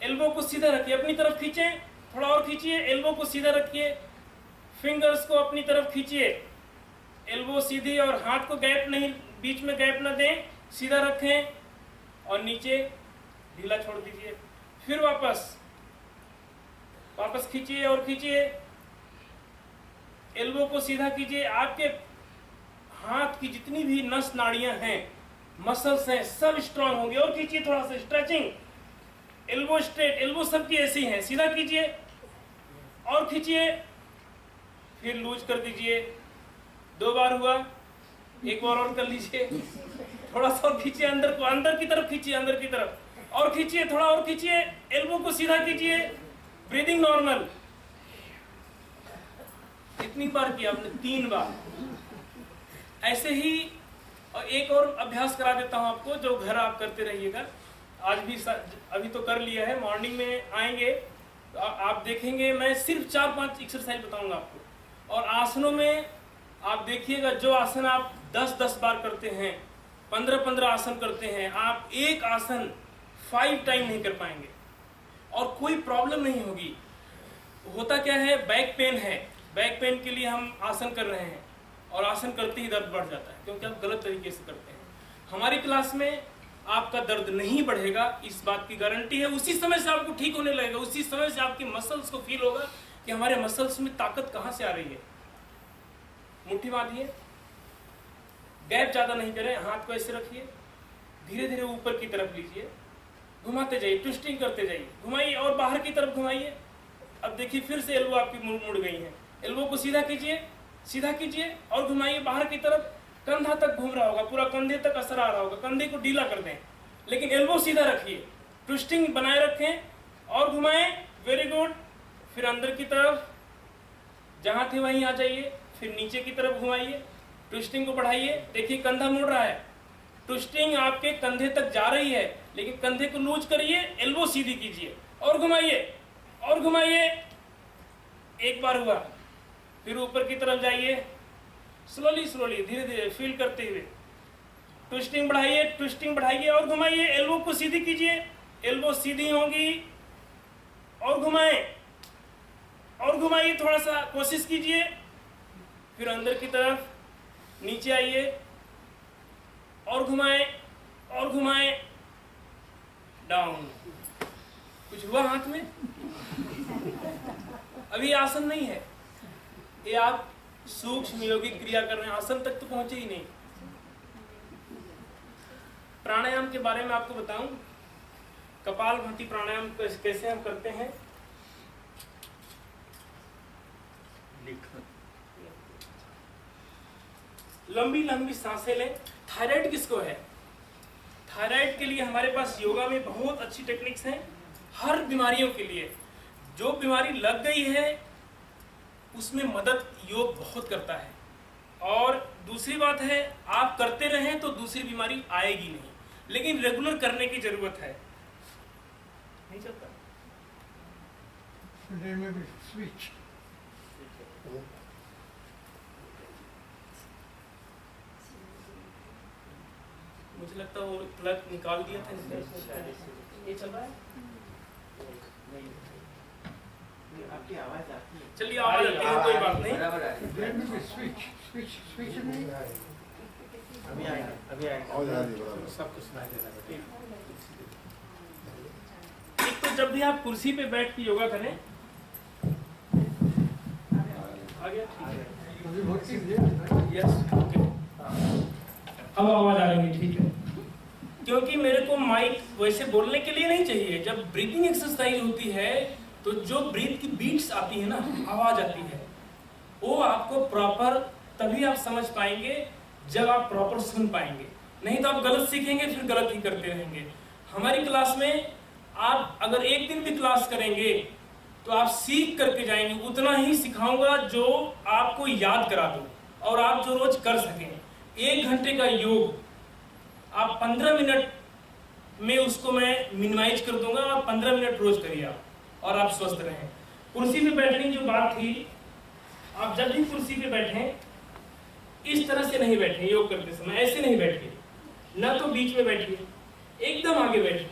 C: एल्बो को सीधा रखिए, अपनी तरफ खींचे, थोड़ा और खींचिए, एल्बो को सीधा रखिए, फिंगर्स को अपनी तरफ खींचिए, एल्बो सीधी, और हाथ को गैप नहीं, बीच में गैप ना दें, सीधा रखें और नीचे ढीला छोड़ दीजिए। फिर वापस खींचिए और खींचिए, एल्बो को सीधा कीजिए। आपके हाथ की जितनी भी नस नाड़ियां हैं, मसल्स हैं, सब स्ट्रांग होंगे। और खींचिए थोड़ा सा, स्ट्रेचिंग, एल्बो स्ट्रेट, एल्बो सबकी ऐसी हैं, सीधा कीजिए और खींचिए, फिर लूज कर दीजिए। 2 बार हुआ, एक बार और कर लीजिए, थोड़ा सा और खींचिए, अंदर को, अंदर की तरफ खींचिए, अंदर की तरफ और खींचिए, थोड़ा और खींचिए, एल्बो को सीधा कीजिए, ब्रीदिंग नॉर्मल। कितनी बार किया आपने? 3 बार। ऐसे ही और एक और अभ्यास करा देता हूं आपको, जो घर आप करते रहिएगा। आज भी अभी तो कर लिया है, मॉर्निंग में आएंगे तो आप देखेंगे, मैं सिर्फ 4-5 एक्सरसाइज बताऊंगा आपको। और आसनों में आप देखिएगा, जो आसन आप 10-10 बार करते हैं, 15-15 आसन करते हैं, आप एक आसन 5 टाइम नहीं कर पाएंगे और कोई प्रॉब्लम नहीं होगी। होता क्या है, बैक पेन है, बैक पेन के लिए हम आसन कर रहे हैं और आसन करते ही दर्द बढ़ जाता है, क्योंकि आप गलत तरीके से करते हैं। हमारी क्लास में आपका दर्द नहीं बढ़ेगा, इस बात की गारंटी है। उसी समय से आपको ठीक होने लगेगा, उसी समय से आपकी मसल्स को फील होगा कि हमारे मसल्स में ताकत कहाँ से आ रही है। मुट्ठी बांधिए, गैप ज्यादा नहीं करें, हाथ को ऐसे रखिए, धीरे धीरे ऊपर की तरफ लीजिए, घुमाते जाइए, ट्विस्टिंग करते जाइए, घुमाइए और बाहर की तरफ घुमाइए। अब देखिए फिर से एल्बो आपकी मुड़ गई है। एल्बो को सीधा कीजिए, सीधा कीजिए और घुमाइए बाहर की तरफ। कंधा तक घूम रहा होगा, पूरा कंधे तक असर आ रहा होगा। कंधे को ढीला कर दें, लेकिन एल्बो सीधा रखिए, ट्विस्टिंग बनाए रखें और घुमाएं। Very good. फिर अंदर की तरफ, जहां थे वहीं आ जाइए। फिर नीचे की तरफ घुमाइए, ट्विस्टिंग को बढ़ाइए। देखिए कंधा मुड़ रहा है, ट्विस्टिंग आपके कंधे तक जा रही है, लेकिन कंधे को लूज करिए, एल्बो सीधी कीजिए और घुमाइए और घुमाइए। एक बार हुआ, फिर ऊपर की तरफ जाइए, स्लोली स्लोली, धीरे धीरे फील करते हुए ट्विस्टिंग बढ़ाइए, ट्विस्टिंग बढ़ाइए और घुमाइए। एल्बो को सीधी कीजिए, एल्बो सीधी होगी और घुमाएं और घुमाइए, थोड़ा सा कोशिश कीजिए। फिर अंदर की तरफ, नीचे आइए और घुमाएं और घुमाएं, डाउन। कुछ हुआ हाथ में? अभी आसन नहीं है, ये आप सूक्ष्म योगिक क्रिया कर रहे हैं, आसन तक तो पहुंचे ही नहीं। प्राणायाम के बारे में आपको बताऊं, कपालभाति प्राणायाम कैसे हम करते हैं। लंबी लंबी सांसें लें। थायराइड किसको है? थायराइड के लिए हमारे पास योगा में बहुत अच्छी टेक्निक्स हैं, हर बीमारियों के लिए। जो बीमारी लग गई है उसमें मदद योग बहुत करता है। और दूसरी बात है, आप करते रहें तो दूसरी बीमारी आएगी नहीं, लेकिन रेगुलर करने की जरूरत है। नहीं चलता
D: स्विच।
C: मुझे लगता है वो प्लग निकाल दिया था इसलिए ये चल रहा है।
B: आपकी आवाज आती है।
C: चलिए आवाज आती है, कोई बात नहीं।
D: स्विच स्विच स्विच नहीं
B: अभी आएगा, अभी आएगा। सब कुछ सुनाई देना बेटा।
C: एक तो जब भी आप कुर्सी पे बैठ के योगा करें, आ गया, ठीक है, यस, ओके, अब आवाज आ रही है, ठीक है। क्योंकि मेरे को माइक वैसे बोलने के लिए नहीं चाहिए। जब ब्रीथिंग एक्सरसाइज होती है तो जो ब्रीथ की बीट्स आती है ना, आवाज आती है, वो आपको प्रॉपर तभी आप समझ पाएंगे जब आप प्रॉपर सुन पाएंगे। नहीं तो आप गलत सीखेंगे, फिर गलत ही करते रहेंगे। हमारी क्लास में आप अगर एक दिन भी क्लास करेंगे तो आप सीख करके जाएंगे। उतना ही सिखाऊंगा जो आपको याद करा दूं और आप जो रोज कर सकें। 1 घंटे का योग आप 15 मिनट में उसको मैं मिनिमाइज कर दूंगा और 15 मिनट रोज करिए आप, और आप स्वस्थ रहें। कुर्सी पे बैठने की जो बात थी, आप जब भी कुर्सी पे बैठें इस तरह से नहीं बैठे योग करते समय, ऐसे नहीं बैठिए, ना तो बीच में बैठिए, एकदम आगे बैठिए,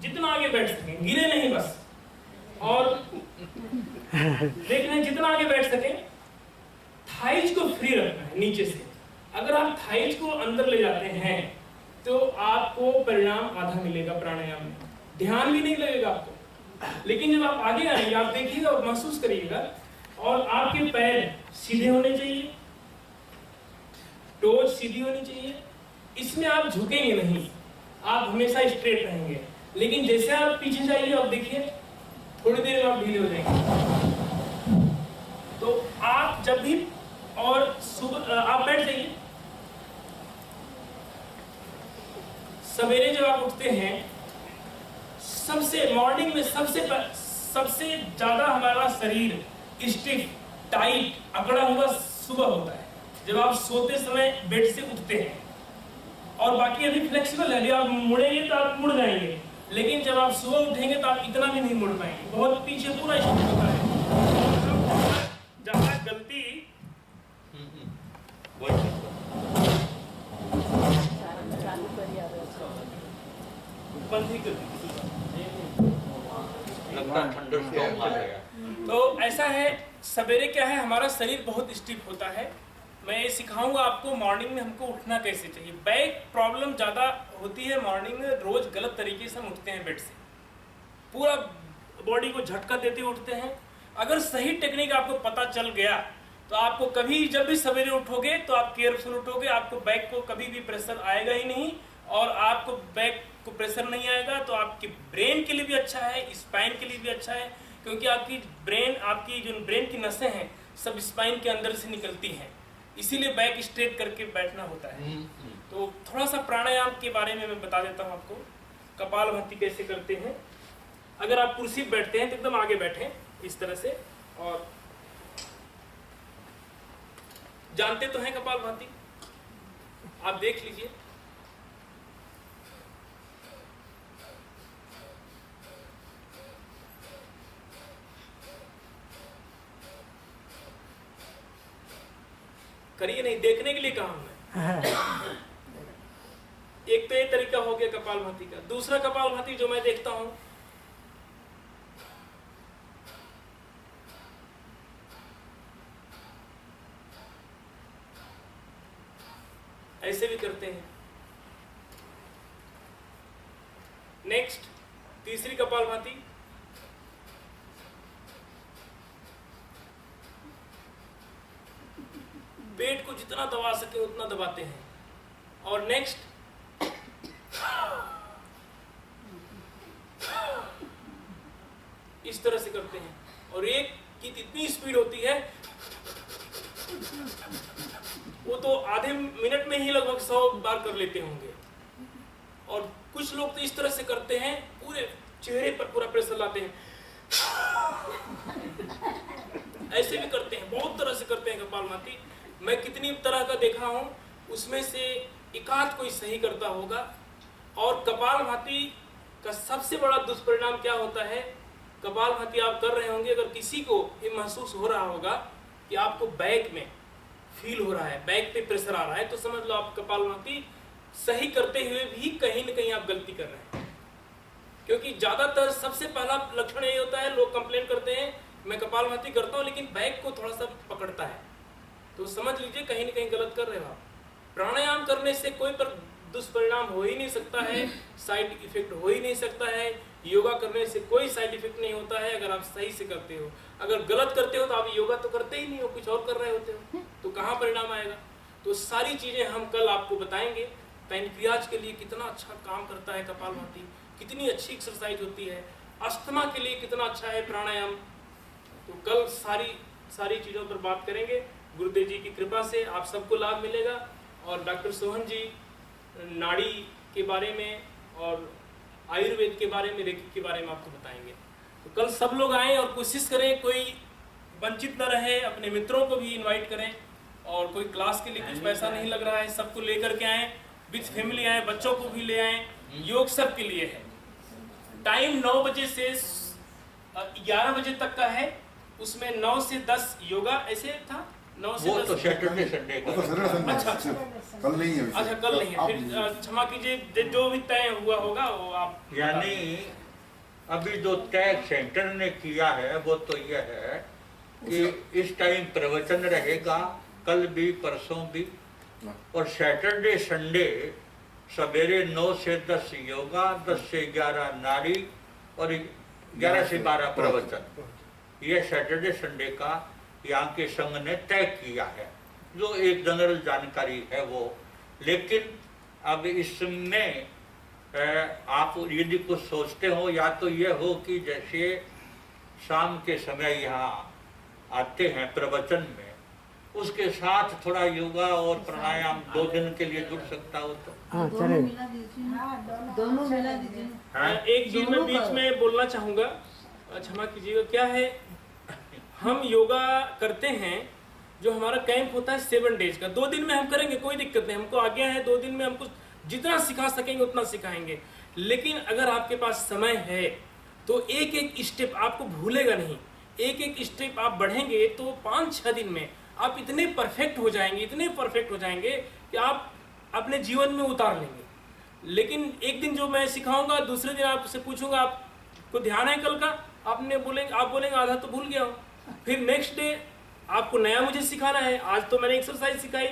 C: जितना आगे बैठ सकें, गिरे नहीं बस। और देख रहे हैं जितना आगे बैठ सके, थाइज को फ्री रखना है नीचे से। अगर आप थाइज को अंदर ले जाते हैं तो आपको परिणाम आधा मिलेगा प्राणायाम में, ध्यान भी नहीं लगेगा आपको। लेकिन जब आप आगे आएंगे, आप देखिएगा और महसूस करिएगा, और आपके पैर सीधे होने चाहिए, टोज सीधी होनी चाहिए। इसमें आप झुकेंगे नहीं, आप हमेशा स्ट्रेट रहेंगे। लेकिन जैसे आप पीछे जाइए और देखिए, थोड़ी देर में आप ढीले हो जाएंगे। तो आप जब भी, और सुबह आप बैठ जाइए, सवेरे जब आप उठते हैं, सबसे मॉर्निंग में सबसे ज्यादा हमारा शरीर स्टिफ, टाइट, अकड़ा हुआ सुबह होता है, जब आप सोते समय बेड से उठते हैं। और बाकी अभी फ्लेक्सिबल है, आप मुड़ेंगे तो आप मुड़ जाएंगे, लेकिन जब आप सुबह उठेंगे तो आप इतना भी नहीं मुड़ पाएंगे, बहुत पीछे पूरा स्टिफ होता है। ज्यादा गलती बंद ही कर दी। तो ऐसा है, सवेरे क्या है, हमारा शरीर बहुत स्टिफ होता है। मैं ये सिखाऊंगा आपको मॉर्निंग में हमको उठना कैसे चाहिए। बैक प्रॉब्लम ज़्यादा होती है मॉर्निंग में, रोज गलत तरीके से हम उठते हैं बेड से, पूरा बॉडी को झटका देते उठते हैं। अगर सही टेक्निक आपको पता चल गया तो आपको कभी, जब भी सवेरे उठोगे तो आप केयरफुल उठोगे, आपको बैक को कभी भी प्रेशर आएगा ही नहीं, और आपको बैक आपको प्रेशर नहीं आएगा तो आपके ब्रेन के लिए भी अच्छा है, स्पाइन के लिए भी अच्छा है, क्योंकि आपकी जो ब्रेन की नसें हैं सब स्पाइन के अंदर से निकलती हैं, इसीलिए बैक स्ट्रेट करके बैठना होता है। तो थोड़ा सा प्राणायाम के बारे में मैं बता देता हूँ आपको। कपालभाति कैसे करते हैं। अगर आप कुर्सी पर बैठते हैं तो एकदम आगे बैठें इस तरह से, और जानते तो हैं कपालभाति, आप देख लीजिए। करिए नहीं, देखने के लिए कहा हूं मैं। एक तो ये तरीका हो गया कपालभाति का। दूसरा कपालभाति जो मैं देखता हूं, ऐसे भी करते हैं। नेक्स्ट तीसरी कपालभाति, पेट को जितना दबा सके उतना दबाते हैं। और नेक्स्ट इस तरह से करते हैं, और एक की इतनी स्पीड होती है वो तो आधे मिनट में ही लगभग 100 बार कर लेते होंगे। और कुछ लोग तो इस तरह से करते हैं, पूरे चेहरे पर पूरा प्रेशर लाते हैं, ऐसे भी करते हैं, बहुत तरह से करते हैं कपालभाति। मैं कितनी तरह का देखा हूं, उसमें से एकाध कोई सही करता होगा। और कपालभाति का सबसे बड़ा दुष्परिणाम क्या होता है, कपालभाति आप कर रहे होंगे, अगर किसी को ये महसूस हो रहा होगा कि आपको बैक में फील हो रहा है, बैक पे प्रेशर आ रहा है, तो समझ लो आप कपालभाति सही करते हुए भी कहीं न कहीं आप गलती कर रहे हैं। क्योंकि ज्यादातर सबसे पहला लक्षण ये होता है, लोग कंप्लेन करते हैं मैं कपालभाति करता हूँ लेकिन बैक को थोड़ा सा पकड़ता है, तो समझ लीजिए कहीं न कहीं गलत कर रहे हो आप। प्राणायाम करने से कोई पर दुष्परिणाम हो ही नहीं सकता है, साइड इफेक्ट हो ही नहीं सकता है। योगा करने से कोई साइड इफेक्ट नहीं होता है अगर आप सही से करते हो। अगर गलत करते हो तो आप योगा तो करते ही नहीं हो, कुछ और कर रहे होते हो, तो कहाँ परिणाम आएगा। तो सारी चीजें हम कल आपको बताएंगे। पैनक्रियाज के लिए कितना अच्छा काम करता है कपालभाति, कितनी अच्छी एक्सरसाइज होती है, अस्थमा के लिए कितना अच्छा है प्राणायाम। तो कल सारी चीज़ों पर बात करेंगे। गुरुदेव जी की कृपा से आप सबको लाभ मिलेगा। और डॉक्टर सोहन जी नाड़ी के बारे में और आयुर्वेद के बारे में, रेकी के बारे में आपको बताएंगे। तो कल सब लोग आएँ और कोशिश करें, कोई वंचित न रहे, अपने मित्रों को भी इनवाइट करें। और कोई क्लास के लिए कुछ पैसा नहीं लग रहा है, सबको लेकर के आएँ, विथ फैमिली आएँ, बच्चों को भी ले आएँ। योग सब के लिए है। टाइम 9 बजे से 11 बजे तक का है, उसमें 9 से 10 योगा ऐसे था। 9 से 10
A: तो सैटरडे संडे का,
C: अच्छा
E: कल नहीं है।
C: अच्छा कल नहीं है, फिर क्षमा कीजिए, जो भी तय हुआ होगा वो आप।
A: यानी अभी जो तय सेंटर ने किया है वो तो यह है कि इस टाइम प्रवचन रहेगा, कल भी परसों भी, और सैटरडे संडे सवेरे 9 से 10 योगा, 10 से 11 नाड़ी और 11 से 12 प्रवचन। यह सैटरडे संडे का यहाँ के संघ ने तय किया है, जो एक जनरल जानकारी है वो। लेकिन अब इसमें आप यदि कुछ सोचते हो, या तो यह हो कि जैसे शाम के समय यहाँ आते हैं प्रवचन में, उसके साथ थोड़ा योगा और प्राणायाम 2 दिन के लिए जुड़ सकता हो तो।
F: हाँ दोनों मिला दीजिए।
C: एक चीज मैं बीच में बोलना चाहूँगा, क्षमा कीजिएगा। क्या है, हम योगा करते हैं, जो हमारा कैंप होता है 7 डेज का, 2 दिन में हम करेंगे, कोई दिक्कत नहीं, हमको आज्ञा है 2 दिन में हमको जितना सिखा सकेंगे उतना सिखाएंगे। लेकिन अगर आपके पास समय है तो एक एक स्टेप आपको भूलेगा नहीं, एक एक स्टेप आप बढ़ेंगे तो 5-6 दिन में आप इतने परफेक्ट हो जाएंगे, इतने परफेक्ट हो जाएंगे कि आप अपने जीवन में उतार लेंगे। लेकिन एक दिन जो मैं सिखाऊंगा, दूसरे दिन आपसे पूछूंगा आपको ध्यान है कल का, आप बोलेंगे आधा तो भूल गया हूँ। फिर नेक्स्ट डे आपको नया मुझे सिखाना है, आज तो मैंने एक्सरसाइज सिखाई,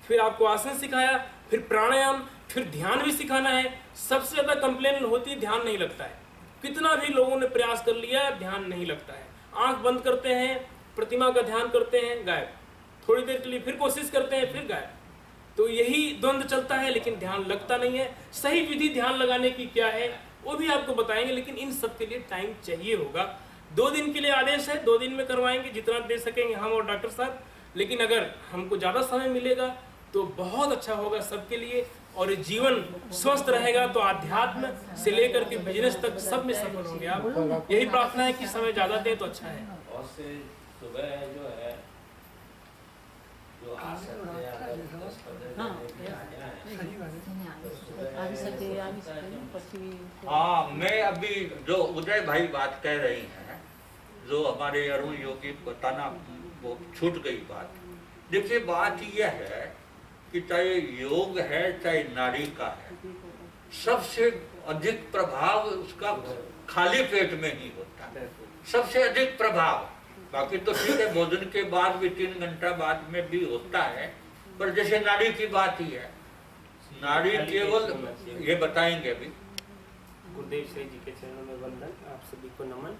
C: फिर आपको आसन सिखाया, फिर प्राणायाम, फिर ध्यान भी सिखाना है। सबसे ज्यादा कंप्लेन होती है ध्यान नहीं लगता है। कितना भी लोगों ने प्रयास कर लिया, ध्यान नहीं लगता है। आंख बंद करते हैं, प्रतिमा का ध्यान करते हैं, गायब, थोड़ी देर के लिए फिर कोशिश करते हैं, फिर गायब। तो यही द्वंद्व चलता है, लेकिन ध्यान लगता नहीं है। सही विधि ध्यान लगाने की क्या है वो भी आपको बताएंगे, लेकिन इन सब के लिए टाइम चाहिए होगा। 2 दिन के लिए आदेश है, 2 दिन में करवाएंगे जितना दे सकेंगे हम और डॉक्टर साहब, लेकिन अगर हमको ज़्यादा समय मिलेगा तो बहुत अच्छा होगा सबके लिए, और जीवन स्वस्थ रहेगा तो आध्यात्म से लेकर के बिजनेस तक सब में सफल होंगे आप। यही प्रार्थना है कि समय ज़्यादा दें तो अच्छा है।
E: और से सुबह जो है जो आ सकते हैं अगर 10-15 दिन के आ जाए।
A: हाँ, मैं अभी जो उदय भाई बात कह रही हैं, जो हमारे अरुण योगी बताना वो छूट गई बात। देखिए बात यह है कि चाहे योग है चाहे नाड़ी का है, सबसे अधिक प्रभाव उसका खाली पेट में ही होता है, सबसे अधिक प्रभाव। बाकी तो ठीक है, भोजन के बाद भी 3 घंटा बाद में भी होता है, पर जैसे नाड़ी की बात ही है, नाड़ी केवल ये बताएंगे अभी।
B: गुरुदेव श्री जी के चरणों में वंदन, आप सभी को नमन।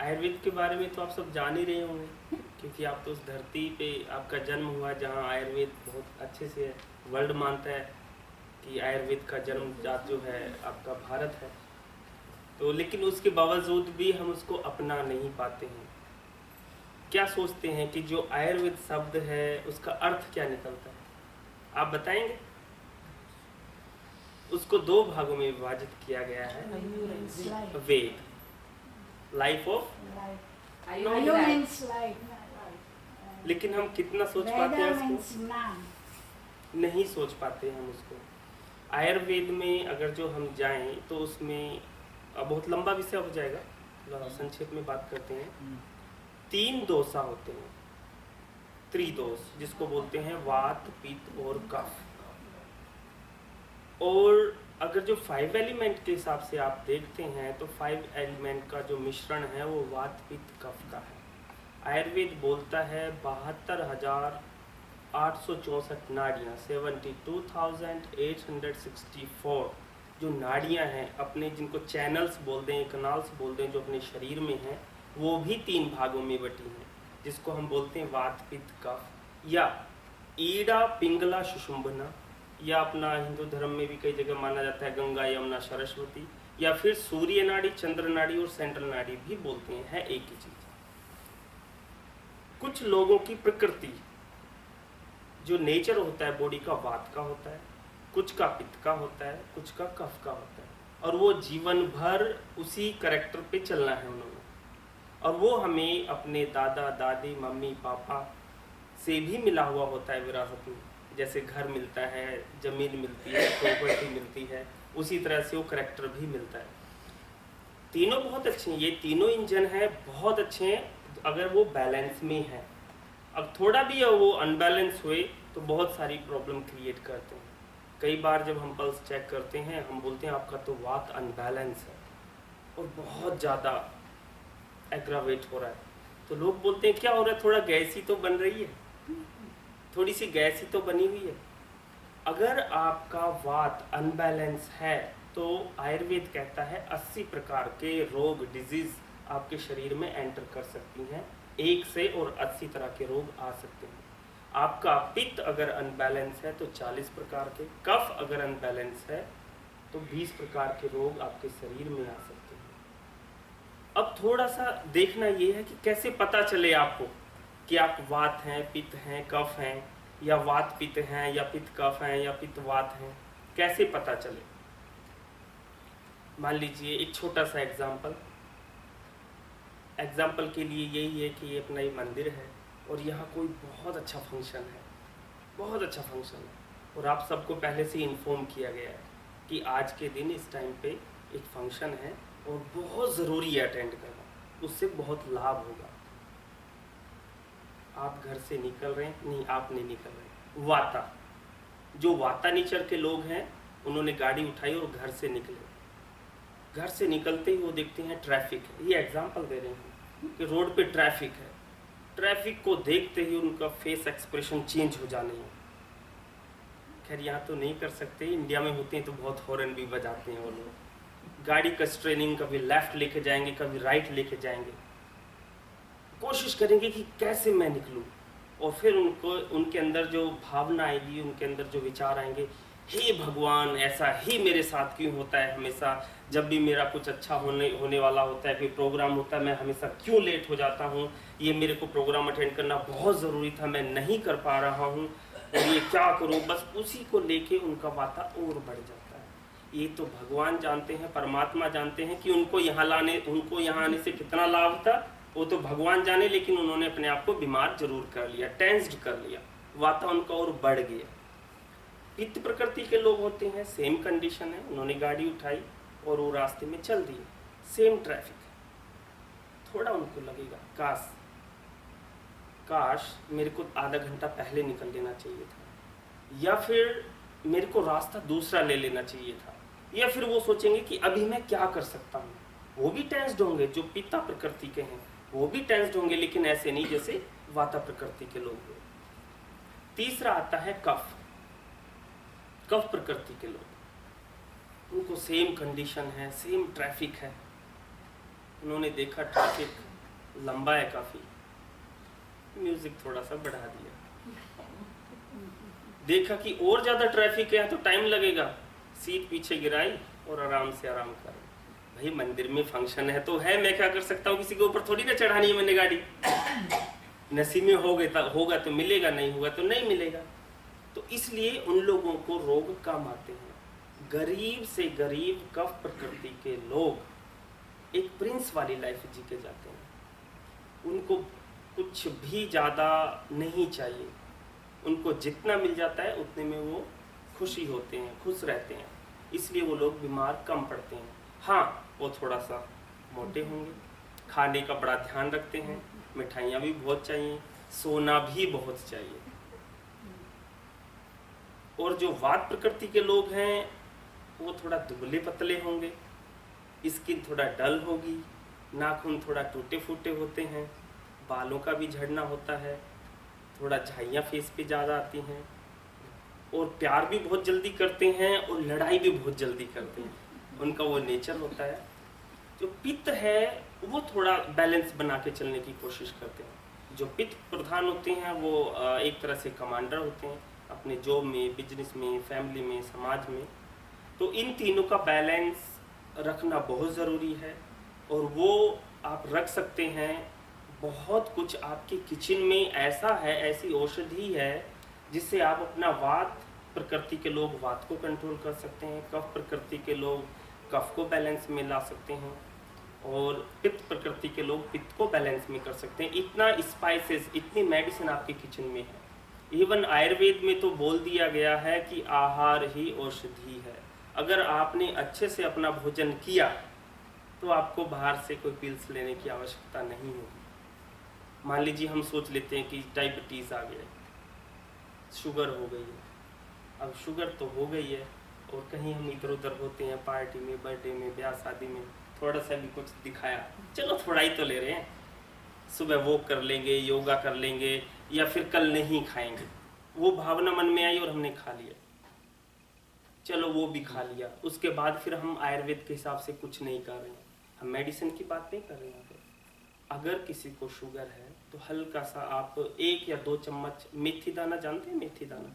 B: आयुर्वेद के बारे में तो आप सब जान ही रहे होंगे, क्योंकि आप तो उस धरती पे आपका जन्म हुआ जहाँ आयुर्वेद बहुत अच्छे से वर्ल्ड मानता है कि आयुर्वेद का जन्म जात जो है आपका भारत है। तो लेकिन उसके बावजूद भी हम उसको अपना नहीं पाते हैं। क्या सोचते हैं कि जो आयुर्वेद शब्द है उसका अर्थ क्या निकलता है, आप बताएंगे? उसको 2 भागों में विभाजित किया गया है। वेद, लाइफ ऑफ, लेकिन हम कितना सोच पाते हैं उसको? नहीं सोच पाते हम उसको। आयुर्वेद में अगर जो हम जाएं तो उसमें बहुत लंबा विषय हो जाएगा, संक्षेप में बात करते हैं। 3 दोषा होते हैं, त्रिदोष, जिसको बोलते हैं वात, पित्त और कफ। और अगर जो 5 एलिमेंट के हिसाब से आप देखते हैं तो 5 एलिमेंट का जो मिश्रण है वो वात, पित्त, कफ का है। आयुर्वेद बोलता है 72,864 नाड़ियाँ, 72,864 जो नाड़ियाँ हैं अपने, जिनको चैनल्स बोलते हैं, कनाल्स बोलते हैं, जो अपने शरीर में हैं, वो भी 3 भागों में बटी हैं, जिसको हम बोलते हैं वात, पित्त, कफ, या ईड़ा, पिंगला, सुषुम्भना, या अपना हिंदू धर्म में भी कई जगह माना जाता है गंगा, यमुना, सरस्वती, या फिर सूर्य नाड़ी, चंद्र नाड़ी और सेंट्रल नाड़ी भी बोलते हैं, है एक ही चीज। कुछ लोगों की प्रकृति जो नेचर होता है बॉडी का वात का होता है, कुछ का पित्त का होता है, कुछ का कफ का होता है, और वो जीवन भर उसी कैरेक्टर पे चलना है उन्होंने। और वो हमें अपने दादा दादी, मम्मी पापा से भी मिला हुआ होता है विरासत में। जैसे घर मिलता है, जमीन मिलती है, प्रॉपर्टी मिलती है, उसी तरह से वो करैक्टर भी मिलता है। तीनों बहुत अच्छे हैं, ये तीनों इंजन है बहुत अच्छे हैं अगर वो बैलेंस में है। अब थोड़ा भी वो अनबैलेंस हुए तो बहुत सारी प्रॉब्लम क्रिएट करते हैं। कई बार जब हम पल्स चेक करते हैं हम बोलते हैं आपका तो वात अनबैलेंस है और बहुत ज़्यादा एग्रावेट हो रहा है, तो लोग बोलते हैं क्या हो रहा है, थोड़ा गैस ही तो बन रही है, थोड़ी सी गैस ही तो बनी हुई है। अगर आपका वात अनबैलेंस है तो आयुर्वेद कहता है 80 प्रकार के रोग, डिजीज आपके शरीर में एंटर कर सकती हैं, 1 से और 80 तरह के रोग आ सकते हैं। आपका पित्त अगर अनबैलेंस है तो 40 प्रकार के, कफ अगर अनबैलेंस है तो 20 प्रकार के रोग आपके शरीर में आ सकते हैं। अब थोड़ा सा देखना ये है कि कैसे पता चले आपको कि आप वात हैं, पित्त हैं, कफ हैं, या वात पित्त हैं, या पित्त कफ हैं, या पित्त वात हैं, कैसे पता चले। मान लीजिए एक छोटा सा एग्जाम्पल के लिए यही है कि ये अपना ये मंदिर है और यहाँ कोई बहुत अच्छा फंक्शन है, बहुत अच्छा फंक्शन है, और आप सबको पहले से इन्फॉर्म किया गया है कि आज के दिन इस टाइम पे एक फंक्शन है और बहुत ज़रूरी है अटेंड करना, उससे बहुत लाभ होगा। आप घर से निकल रहे हैं, नहीं आप नहीं निकल रहे, वाता, जो वाता नेचर के लोग हैं उन्होंने गाड़ी उठाई और घर से निकले। घर से निकलते ही वो देखते हैं ट्रैफिक है, ये एग्जांपल दे रहे हैं कि रोड पे ट्रैफिक है, ट्रैफिक को देखते ही उनका फेस एक्सप्रेशन चेंज हो जाने हैं। खैर यहाँ तो नहीं कर सकते, इंडिया में होते हैं तो बहुत हॉर्न भी बजाते हैं वो लोग, गाड़ी का स्ट्रेनिंग, कभी लेफ्ट लेके जाएंगे, कभी राइट लेके जाएंगे, कोशिश करेंगे कि कैसे मैं निकलूं, और फिर उनको उनके अंदर जो भावना आएगी, उनके अंदर जो विचार आएंगे, हे भगवान ऐसा ही मेरे साथ क्यों होता है हमेशा, जब भी मेरा कुछ अच्छा होने वाला होता है, कोई प्रोग्राम होता है, मैं हमेशा क्यों लेट हो जाता हूँ, ये मेरे को प्रोग्राम अटेंड करना बहुत ज़रूरी था, मैं नहीं कर पा रहा हूँ और ये क्या करूँ, बस उसी को लेके उनका वाता और बढ़ जाता है। ये तो भगवान जानते हैं, परमात्मा जानते हैं कि उनको यहाँ आने से कितना लाभ था, वो तो भगवान जाने, लेकिन उन्होंने अपने आप को बीमार जरूर कर लिया, टेंस्ड कर लिया, वाता उनका और बढ़ गया। पित्त प्रकृति के लोग होते हैं, सेम कंडीशन है, उन्होंने गाड़ी उठाई और वो रास्ते में चल दिए, सेम ट्रैफिक, थोड़ा उनको लगेगा काश मेरे को आधा घंटा पहले निकल लेना चाहिए था, या फिर मेरे को रास्ता दूसरा ले लेना चाहिए था, या फिर वो सोचेंगे कि अभी मैं क्या कर सकता हूँ। वो भी टेंस्ड होंगे, जो पिता प्रकृति के हैं वो भी टेंस्ड होंगे, लेकिन ऐसे नहीं जैसे वाता प्रकृति के लोग हैं। तीसरा आता है कफ प्रकृति के लोग, उनको सेम कंडीशन है, सेम ट्रैफिक है, उन्होंने देखा ट्रैफिक लंबा है काफी, म्यूजिक थोड़ा सा बढ़ा दिया, देखा कि और ज्यादा ट्रैफिक है तो टाइम लगेगा, सीट पीछे गिराई और आराम कर। भाई मंदिर में फंक्शन है तो है, मैं क्या कर सकता हूँ, किसी के ऊपर थोड़ी ना चढ़ानी है मैंने गाड़ी, नसीब में होगा तो मिलेगा, नहीं होगा तो नहीं मिलेगा। तो इसलिए उन लोगों को रोग कम आते हैं। गरीब से गरीब कफ प्रकृति के लोग एक प्रिंस वाली लाइफ जी के जाते हैं, उनको कुछ भी ज़्यादा नहीं चाहिए, उनको जितना मिल जाता है उतने में वो खुशी होते हैं, खुश रहते हैं, इसलिए वो लोग बीमार कम पड़ते हैं। हाँ, वो थोड़ा सा मोटे होंगे, खाने का बड़ा ध्यान रखते हैं, मिठाइयाँ भी बहुत चाहिए, सोना भी बहुत चाहिए। और जो वात प्रकृति के लोग हैं वो थोड़ा दुबले पतले होंगे, स्किन थोड़ा डल होगी, नाखून थोड़ा टूटे फूटे होते हैं, बालों का भी झड़ना होता है, थोड़ा झाइयाँ फेस पे ज़्यादा आती हैं, और प्यार भी बहुत जल्दी करते हैं और लड़ाई भी बहुत जल्दी करते हैं, उनका वो नेचर होता है। जो पित्त है वो थोड़ा बैलेंस बना के चलने की कोशिश करते हैं। जो पित्त प्रधान होते हैं वो एक तरह से कमांडर होते हैं अपने जॉब में, बिजनेस में, फैमिली में, समाज में। तो इन तीनों का बैलेंस रखना बहुत ज़रूरी है, और वो आप रख सकते हैं। बहुत कुछ आपके किचन में ऐसा है, ऐसी औषधि है जिससे आप अपना वात प्रकृति के लोग वात को कंट्रोल कर सकते हैं, कफ प्रकृति के लोग कफ को बैलेंस में ला सकते हैं, और पित्त प्रकृति के लोग पित्त को बैलेंस में कर सकते हैं। इतना स्पाइसेस, इतनी मेडिसिन आपके किचन में है। इवन आयुर्वेद में तो बोल दिया गया है कि आहार ही औषधि है। अगर आपने अच्छे से अपना भोजन किया तो आपको बाहर से कोई पिल्स लेने की आवश्यकता नहीं होगी। मान लीजिए हम सोच लेते हैं कि डायबिटीज़ आ गया, शुगर हो गई है। अब शुगर तो हो गई है और कहीं हम इधर उधर होते हैं, पार्टी में, बर्थडे में, ब्याह शादी में, थोड़ा सा भी कुछ दिखाया, चलो थोड़ा ही तो ले रहे हैं, सुबह वॉक कर लेंगे, योगा कर लेंगे, या फिर कल नहीं खाएंगे। वो भावना मन में आई और हमने खा लिया, चलो वो भी खा लिया। उसके बाद फिर हम आयुर्वेद के हिसाब से कुछ नहीं कर रहे हैं, हम मेडिसिन की बात नहीं कर रहे हैं। अगर किसी को शुगर है तो हल्का सा आप 1 या 2 चम्मच मेथी दाना, जानते हैं मेथी दाना,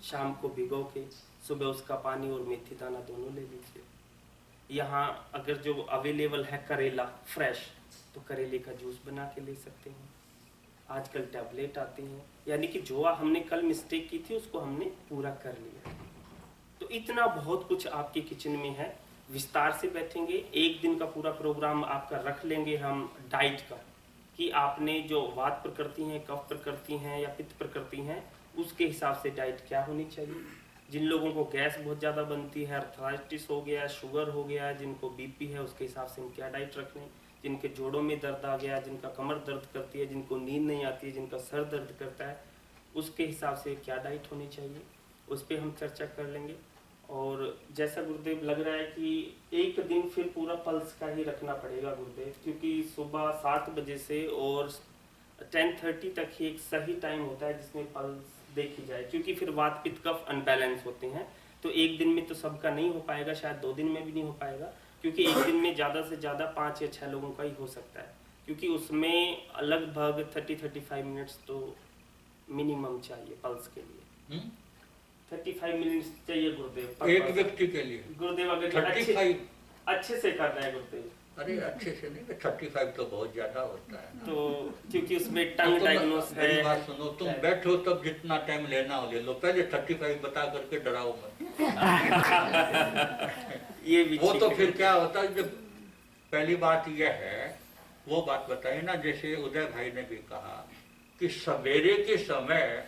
B: शाम को भिगो के सुबह उसका पानी और मेथी दाना दोनों ले लीजिए। यहाँ अगर जो अवेलेबल है करेला फ्रेश, तो करेले का जूस बना के ले सकते हैं। आजकल टैबलेट आती हैं, यानी कि जो हमने कल मिस्टेक की थी उसको हमने पूरा कर लिया। तो इतना बहुत कुछ आपके किचन में है। विस्तार से बैठेंगे, एक दिन का पूरा प्रोग्राम आपका रख लेंगे हम डाइट का, कि आपने जो वात प्रकृति हैं, कफ प्रकृति हैं या पित्त प्रकृति हैं, उसके हिसाब से डाइट क्या होनी चाहिए। जिन लोगों को गैस बहुत ज़्यादा बनती है, अर्थराइटिस हो गया, शुगर हो गया, जिनको बीपी है, उसके हिसाब से हम क्या डाइट रख लें। जिनके जोड़ों में दर्द आ गया, जिनका कमर दर्द करती है, जिनको नींद नहीं आती है, जिनका सर दर्द करता है, उसके हिसाब से क्या डाइट होनी चाहिए, उस पर हम चर्चा कर लेंगे। और जैसा गुरुदेव लग रहा है कि एक दिन फिर पूरा पल्स का ही रखना पड़ेगा गुरुदेव, क्योंकि सुबह 7 बजे से और 10:30 तक ही एक सही टाइम होता है जिसमें पल्स देखी जाए, क्योंकि फिर वात पित्त कफ अनबैलेंस होते हैं। तो एक दिन में तो सबका नहीं हो पाएगा, शायद 2 दिन में भी नहीं हो पाएगा, क्योंकि एक दिन में ज़्यादा से ज़्यादा 5 या 6 लोगों का ही हो सकता है, क्योंकि उसमें लगभग 30-35 मिनट्स तो मिनिमम चाहिए पल्स के लिए? 35 मिनट्स चाहिए गुरुदेव पर
A: एक
B: पल्स।
A: व्यक्ति के लिए
B: गुरुदेव अगर
A: 35?
B: अच्छे से कर रहे हैं गुरुदेव,
A: अरे अच्छे से नहीं, 35 तो बहुत ज्यादा होता है ना।
B: तो क्योंकि उसमें
A: तो
B: टंग
A: तुम
B: डायग्नोस
A: मेरी
B: है।
A: बात सुनो, तुम बैठो तब जितना टाइम लेना हो ले लो, पहले 35 बता करके डराओ मत।
B: ये भी
A: वो
B: ठीक
A: तो
B: है।
A: फिर क्या होता है, जब पहली बात यह है, वो बात बताई ना, जैसे उदय भाई ने भी कहा कि सवेरे के समय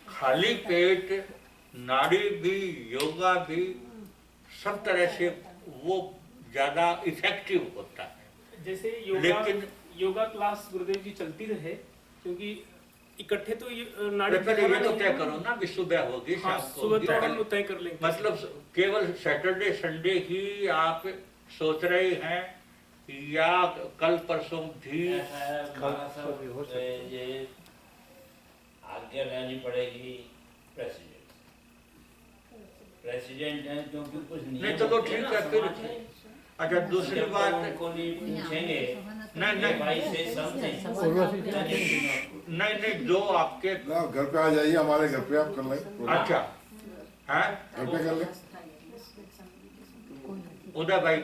A: खाली पेट नाड़ी भी, योगा भी, सब तरह से वो ज्यादा इफेक्टिव होता है।
C: जैसे
A: लेकिन
C: योगा क्लास गुरुदेव जी चलती रहे, क्योंकि इकट्ठे तो ये नाड़ी
A: पहले ये तो
C: नहीं
A: तय
C: है।
A: करो ना कि सुबह होगी,
C: हाँ,
A: शाम को
C: सुबह
A: होगी,
C: तो हम
A: पहले-
C: तय कर लेंगे।
A: मतलब केवल सैटरडे संडे ही आप सोच रहे हैं या कल परसों भी?
E: ऐसा है, महाराज साहब, ये आज्ञा लेनी पड़ेगी प्रेसिडेंट है, क्योंकि कुछ नियम
A: नहीं चलो ठीक है फिर। अच्छा दूसरी
E: जब
A: बात,
E: उनको नहीं पूछेंगे
A: नहीं
E: भाई से समथिंग,
A: नहीं नहीं, जो आपके,
G: ना घर पे आ जाइए, हमारे घर पे आप कर लें।
A: अच्छा है
G: घर पे कर लें।
A: उदय भाई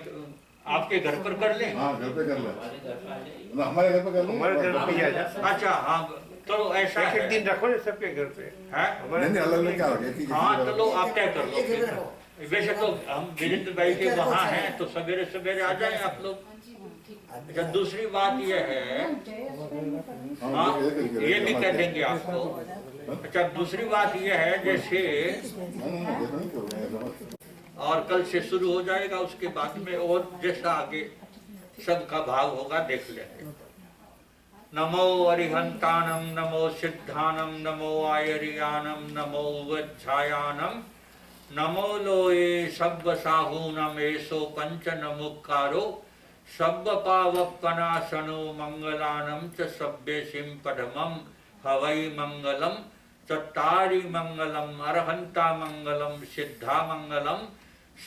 A: आपके घर पर कर लें?
G: हाँ घर पे कर लें,
E: हमारे घर पे आ जाइए।
G: ना हमारे घर पे कर लें।
H: हमारे घर पे ही आ जा।
A: अच्छा हाँ, चलो ऐसा
H: एक
A: है,
H: दिन रखो ना सबके घर पे।
A: है?
G: नहीं नहीं, अलग अलग क्या हो गया?
A: हाँ चलो आप तय कर लो फिर। वैसे तो हम वीरेंद्र भाई के वहाँ हैं, तो सवेरे सवेरे आ जाएं आप लोग। अच्छा दूसरी बात यह है, हाँ ये भी कह देंगे आपको। अच्छा दूसरी बात यह है, जैसे और कल से शुरू हो जाएगा, उसके बाद में और जैसा आगे सबका भाव होगा देख लेंगे। नमो अरिहंतानम, नमो सिद्धानम, नमो आयरियानम, नमो वज्झायानम, नमो लोए सब्ब साहूनम एसो पंच नमुक्कारो सब्ब पावपनाशनो मंगलानम च सब्बे सिंपडमम हवै मंगलम चत्तारि मंगलम अरहंता मंगलम सिद्धा मंगलम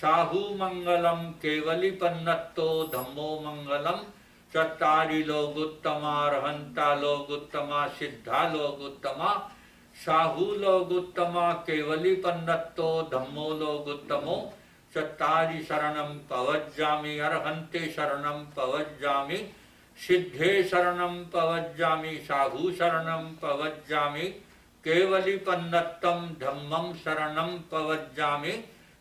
A: साहू मंगलम केवली पन्नत्तो धम्मो मंगलम चत्तारि लोगुत्तमा अरहंता लोगुत्तमा सिद्धा लोगुत्तमा साहू लोगुत्तमा केवली पन्नत्तो धम्मो लोगुत्तमो चत्तारि शरणम पवज्जामि अरहंते शरणम पवज्जामि सिद्धे शरणम पवज्जामि साहू शरणम पवज्जामि केवली पन्नत्तम धम्मम शरणम पवज्जामि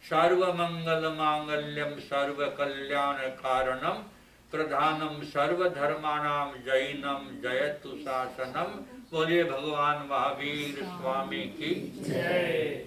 A: सर्वमंगल मांगल्यम सर्वकल्याण कारणम प्रधानम सर्वधर्माणाम जैनम जयतु शासनम। बोलिए भगवान महावीर स्वामी की
C: जय।